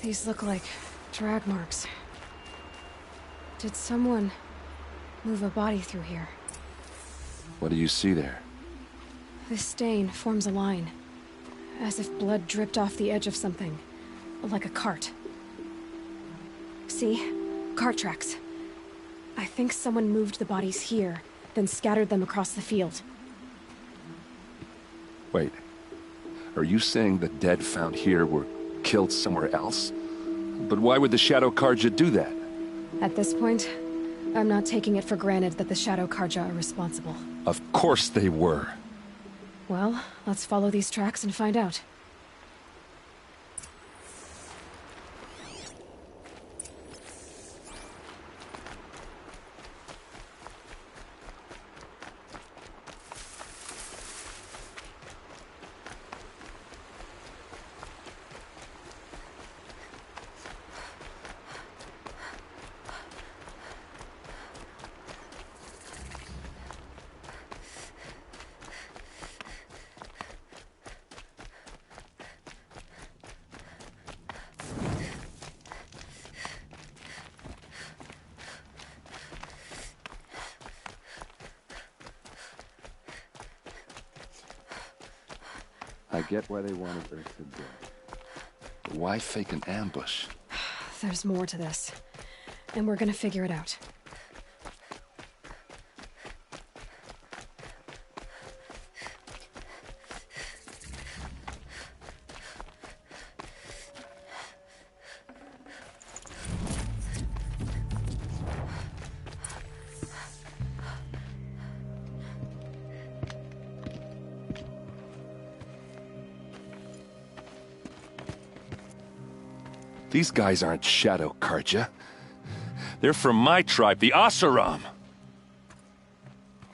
These look like drag marks. Did someone move a body through here? What do you see there? This stain forms a line. As if blood dripped off the edge of something. Like a cart. See? Cart tracks. I think someone moved the bodies here, then scattered them across the field. Wait. Are you saying the dead found here were killed somewhere else? But why would the Shadow Karja do that? At this point, I'm not taking it for granted that the Shadow Karja are responsible. Of course they were. Well, let's follow these tracks and find out. I get why they wanted Earth dead. But why fake an ambush? There's more to this. And we're gonna figure it out. These guys aren't Shadow Karja. They're from my tribe, the Oseram.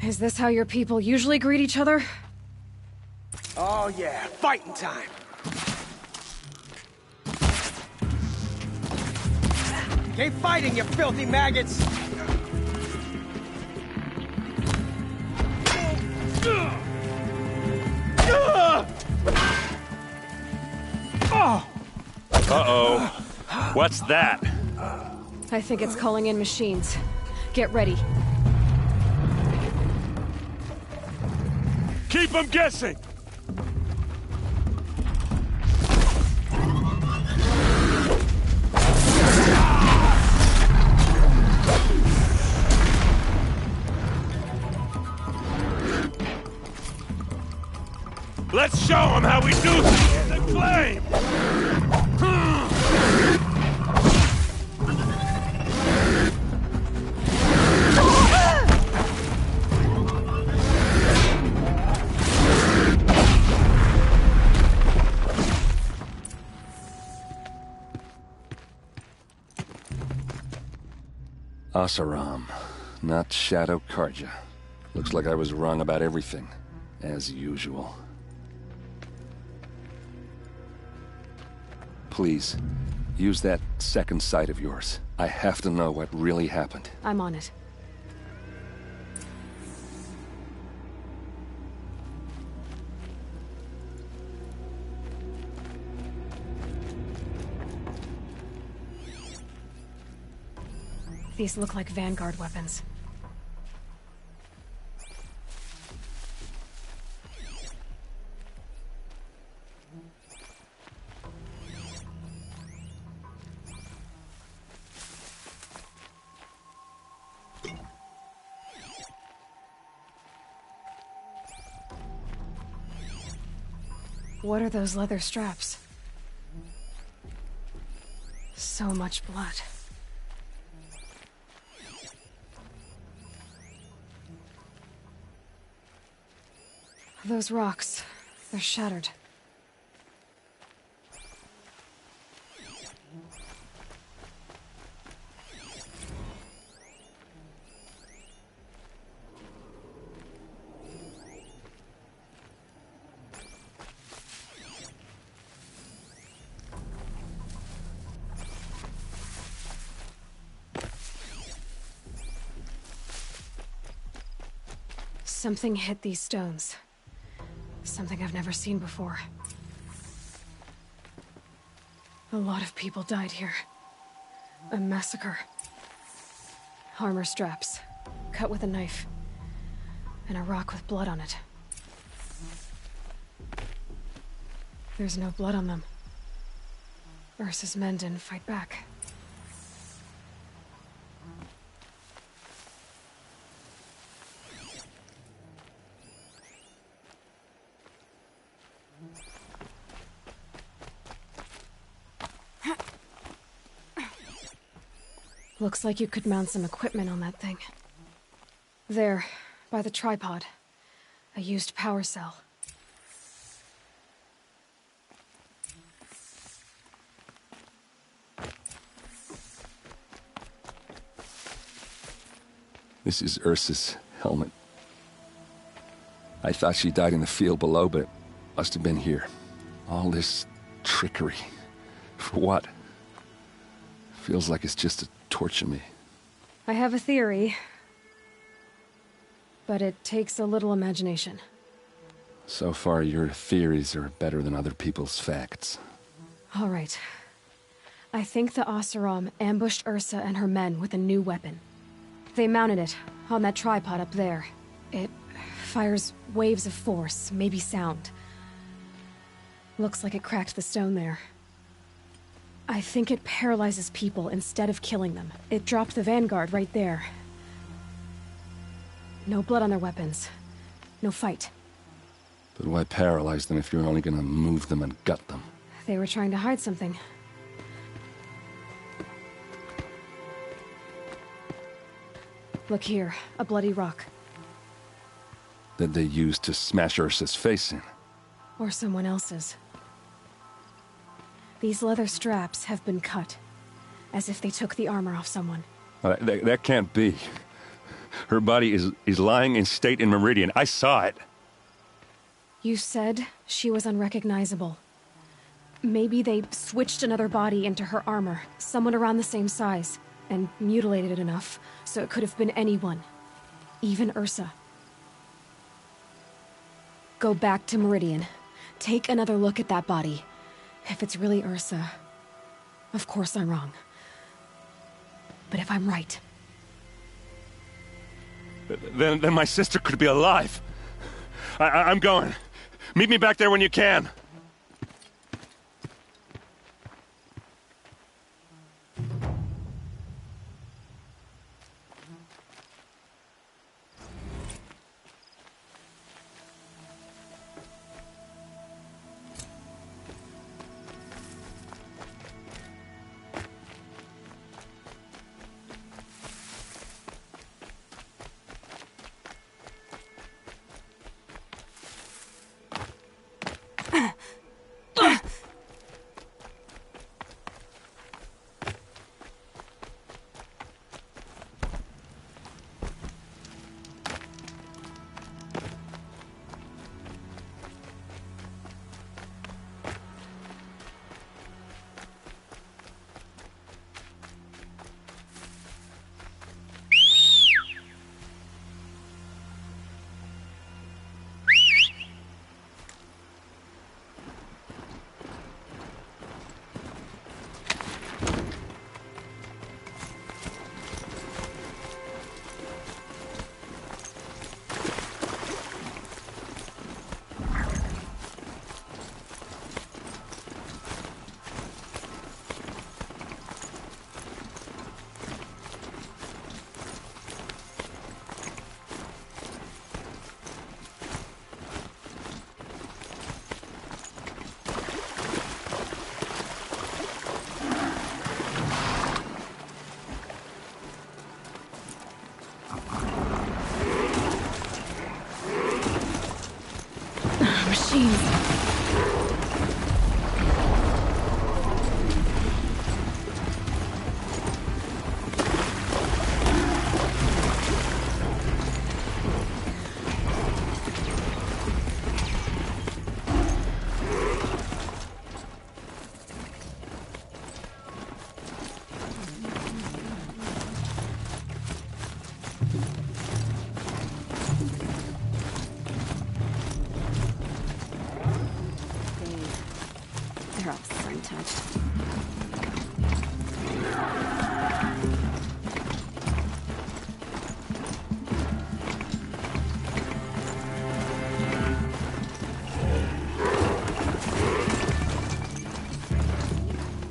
Is this how your people usually greet each other? Oh yeah, fighting time! Keep fighting, you filthy maggots! Uh-oh. What's that? I think it's calling in machines. Get ready. Keep them guessing! Let's show them how we do things in the flame! Oseram, not Shadow Karja. Looks like I was wrong about everything, as usual. Please, use that second sight of yours. I have to know what really happened. I'm on it. These look like Vanguard weapons. What are those leather straps? So much blood. Those rocks, they're shattered. Something hit these stones. Something I've never seen before. A lot of people died here. A massacre. Armor straps, cut with a knife. And a rock with blood on it. There's no blood on them. Ursa's men didn't fight back. Looks like you could mount some equipment on that thing. There, by the tripod. A used power cell. This is Ursa's helmet. I thought she died in the field below, but it must have been here. All this trickery. For what? Feels like it's just to torture me. I have a theory. But it takes a little imagination. So far, your theories are better than other people's facts. All right. I think the Oseram ambushed Ursa and her men with a new weapon. They mounted it on that tripod up there. It fires waves of force, maybe sound. Looks like it cracked the stone there. I think it paralyzes people instead of killing them. It dropped the Vanguard right there. No blood on their weapons. No fight. But why paralyze them if you're only gonna move them and gut them? They were trying to hide something. Look here, a bloody rock. That they used to smash Ursa's face in. Or someone else's. These leather straps have been cut, as if they took the armor off someone. That can't be. Her body is lying in state in Meridian. I saw it. You said she was unrecognizable. Maybe they switched another body into her armor, someone around the same size, and mutilated it enough, so it could have been anyone. Even Ursa. Go back to Meridian. Take another look at that body. If it's really Ursa, of course I'm wrong. But if I'm right... Then my sister could be alive. I'm going. Meet me back there when you can. machines. They're all sun-touched.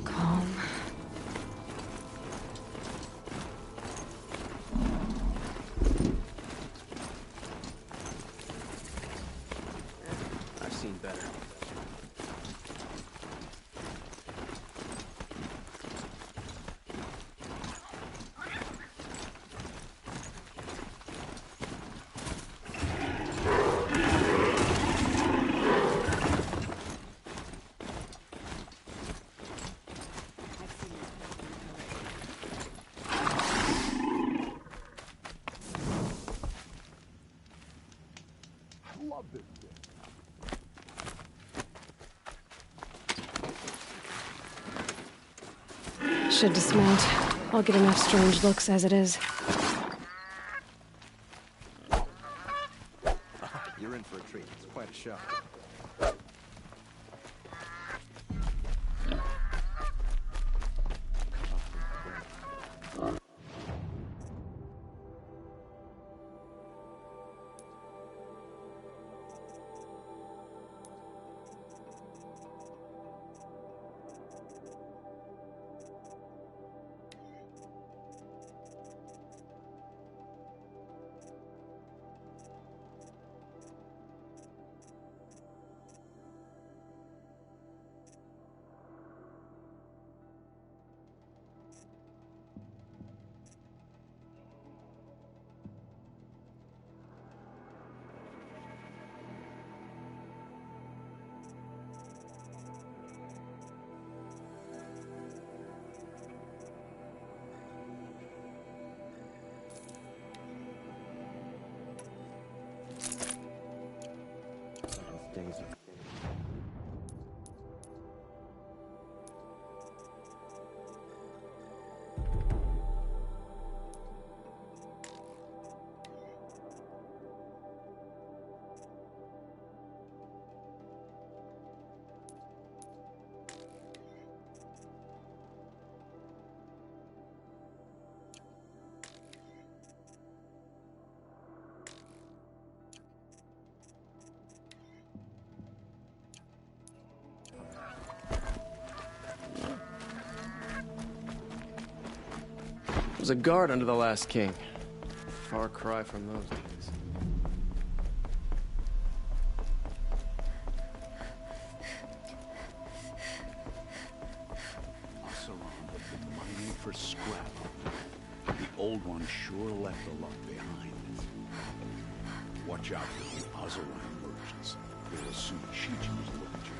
Calm. I've seen better. Should dismount. I'll get enough strange looks as it is. You're in for a treat. It's quite a show. Daisy. Was a guard under the last king. Far cry from those days. Oseram was mining for scrap. The old one sure left a lot behind. Watch out for the Oseram merchants. They will soon cheat you to look at you.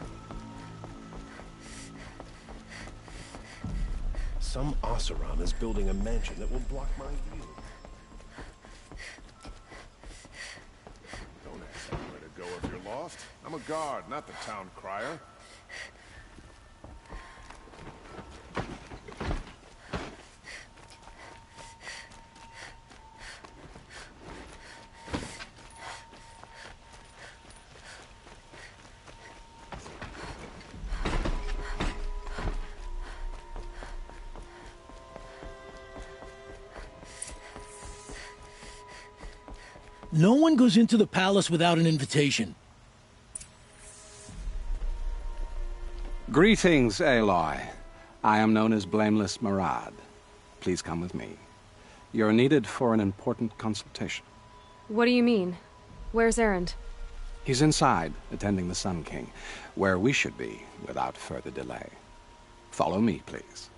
Some Oseram is building a mansion that will block my view. Don't ask me where to go if you're lost. I'm a guard, not the town crier. No one goes into the palace without an invitation. Greetings, Aloy. I am known as Blameless Marad. Please come with me. You're needed for an important consultation. What do you mean? Where's Erend? He's inside, attending the Sun King, where we should be without further delay. Follow me, please.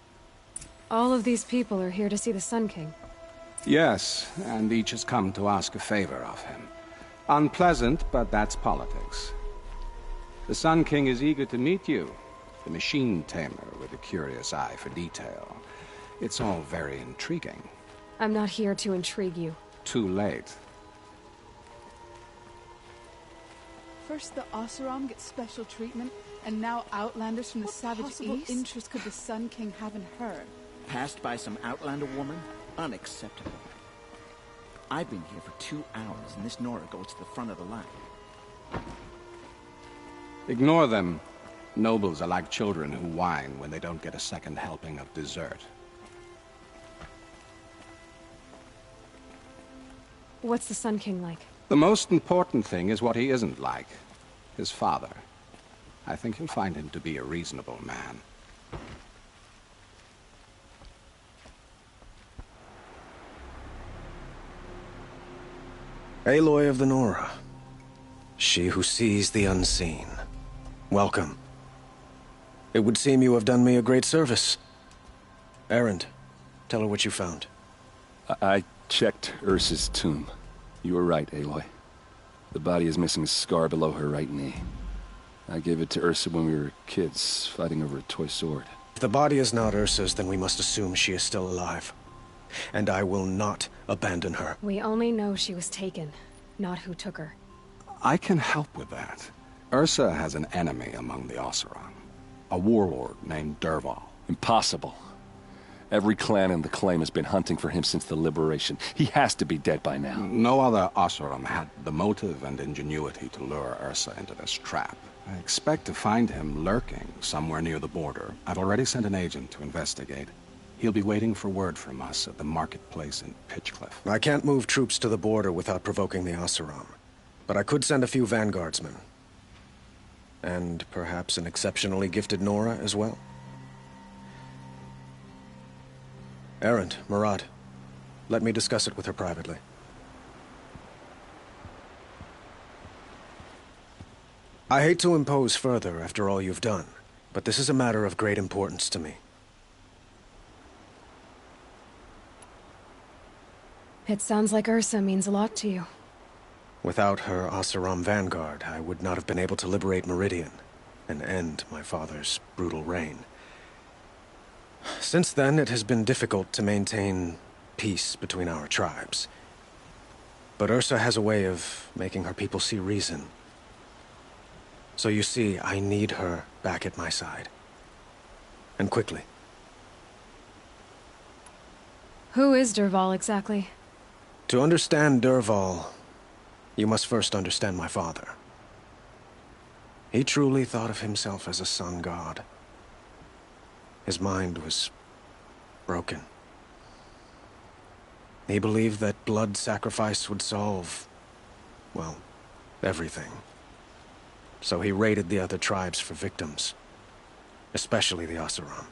All of these people are here to see the Sun King. Yes, and each has come to ask a favor of him. Unpleasant, but that's politics. The Sun King is eager to meet you. The machine tamer with a curious eye for detail. It's all very intriguing. I'm not here to intrigue you. Too late. First the Oseram gets special treatment, and now outlanders from the savage east? What interest could the Sun King have in her? Passed by some outlander woman? Unacceptable. I've been here for 2 hours, and this Nora goes to the front of the line. Ignore them. Nobles are like children who whine when they don't get a second helping of dessert. What's the Sun King like? The most important thing is what he isn't like. His father. I think you'll find him to be a reasonable man. Aloy of the Nora. She who sees the unseen. Welcome. It would seem you have done me a great service. Erend, tell her what you found. I checked Ursa's tomb. You were right, Aloy. The body is missing a scar below her right knee. I gave it to Ursa when we were kids, fighting over a toy sword. If the body is not Ursa's, then we must assume she is still alive. And I will not abandon her. We only know she was taken, not who took her. I can help with that. Ursa has an enemy among the Oseram. A warlord named Dervahl. Impossible. Every clan in the Claim has been hunting for him since the Liberation. He has to be dead by now. No other Oseram had the motive and ingenuity to lure Ursa into this trap. I expect to find him lurking somewhere near the border. I've already sent an agent to investigate. He'll be waiting for word from us at the marketplace in Pitchcliff. I can't move troops to the border without provoking the Oseram. But I could send a few vanguardsmen. And perhaps an exceptionally gifted Nora as well. Erend, Marad, let me discuss it with her privately. I hate to impose further after all you've done, but this is a matter of great importance to me. It sounds like Ursa means a lot to you. Without her Oseram vanguard, I would not have been able to liberate Meridian and end my father's brutal reign. Since then, it has been difficult to maintain peace between our tribes. But Ursa has a way of making her people see reason. So you see, I need her back at my side. And quickly. Who is Dervahl exactly? To understand Dervahl, you must first understand my father. He truly thought of himself as a sun god. His mind was broken. He believed that blood sacrifice would solve, well, everything. So he raided the other tribes for victims, especially the Oseram.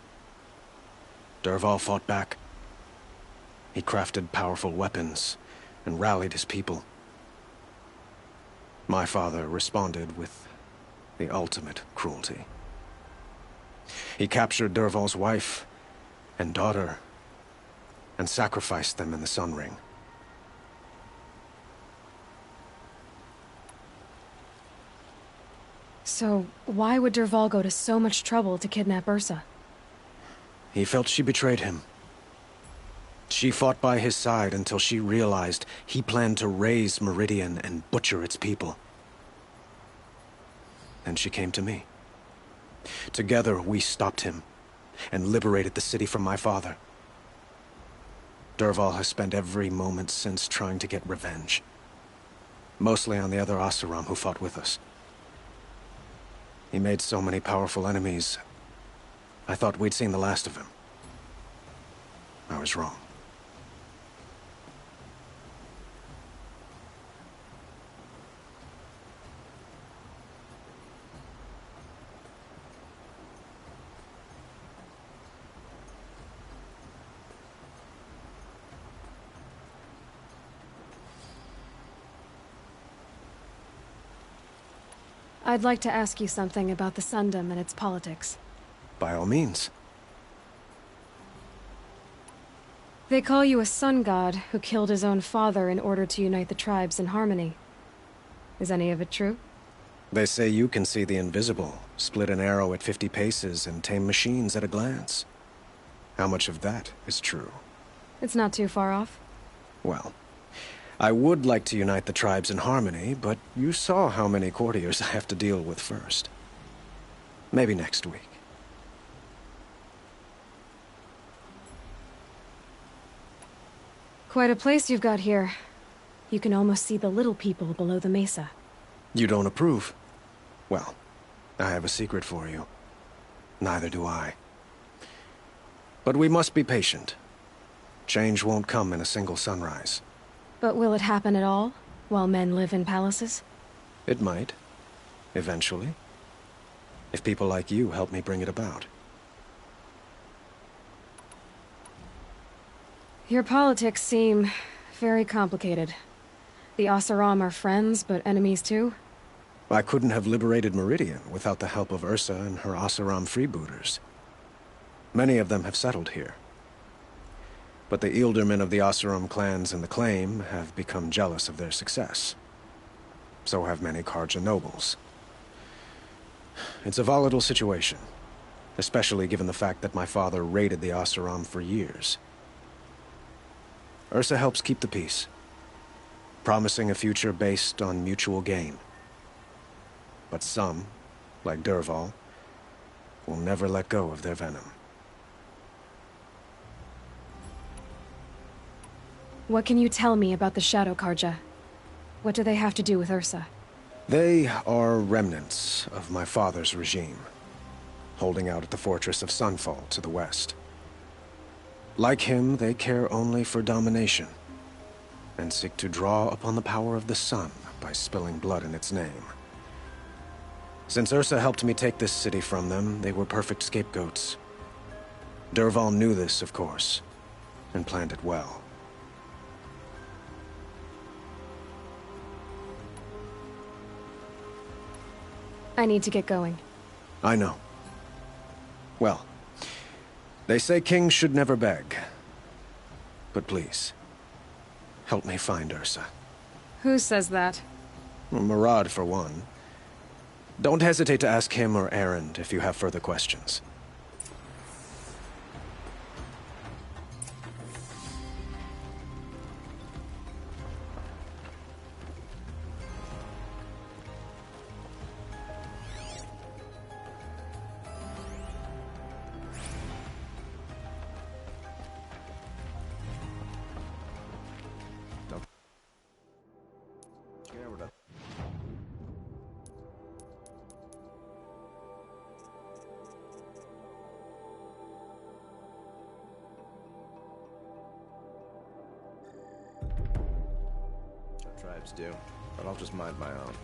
Dervahl fought back. He crafted powerful weapons and rallied his people. My father responded with the ultimate cruelty. He captured Dervahl's wife and daughter and sacrificed them in the Sun Ring. So, why would Dervahl go to so much trouble to kidnap Ursa? He felt she betrayed him. She fought by his side until she realized he planned to raise Meridian and butcher its people. Then she came to me. Together, we stopped him and liberated the city from my father. Dervahl has spent every moment since trying to get revenge. Mostly on the other Oseram who fought with us. He made so many powerful enemies, I thought we'd seen the last of him. I was wrong. I'd like to ask you something about the Sundom and its politics. By all means. They call you a sun god who killed his own father in order to unite the tribes in harmony. Is any of it true? They say you can see the invisible, split an arrow at 50 paces, and tame machines at a glance. How much of that is true? It's not too far off. Well, I would like to unite the tribes in harmony, but you saw how many courtiers I have to deal with first. Maybe next week. Quite a place you've got here. You can almost see the little people below the mesa. You don't approve? Well, I have a secret for you. Neither do I. But we must be patient. Change won't come in a single sunrise. But will it happen at all, while men live in palaces? It might. Eventually. If people like you help me bring it about. Your politics seem very complicated. The Oseram are friends, but enemies too? I couldn't have liberated Meridian without the help of Ursa and her Oseram freebooters. Many of them have settled here. But the Ealdormen of the Oseram clans in the Claim have become jealous of their success. So have many Carja nobles. It's a volatile situation, especially given the fact that my father raided the Oseram for years. Ursa helps keep the peace, promising a future based on mutual gain. But some, like Dervahl, will never let go of their venom. What can you tell me about the Shadow Carja? What do they have to do with Ursa? They are remnants of my father's regime, holding out at the fortress of Sunfall to the west. Like him, they care only for domination, and seek to draw upon the power of the sun by spilling blood in its name. Since Ursa helped me take this city from them, they were perfect scapegoats. Dervahl knew this, of course, and planned it well. I need to get going. I know. Well, they say kings should never beg. But please, help me find Ursa. Who says that? Murad, for one. Don't hesitate to ask him or Erend if you have further questions. Tribes do, but I'll just mind my own.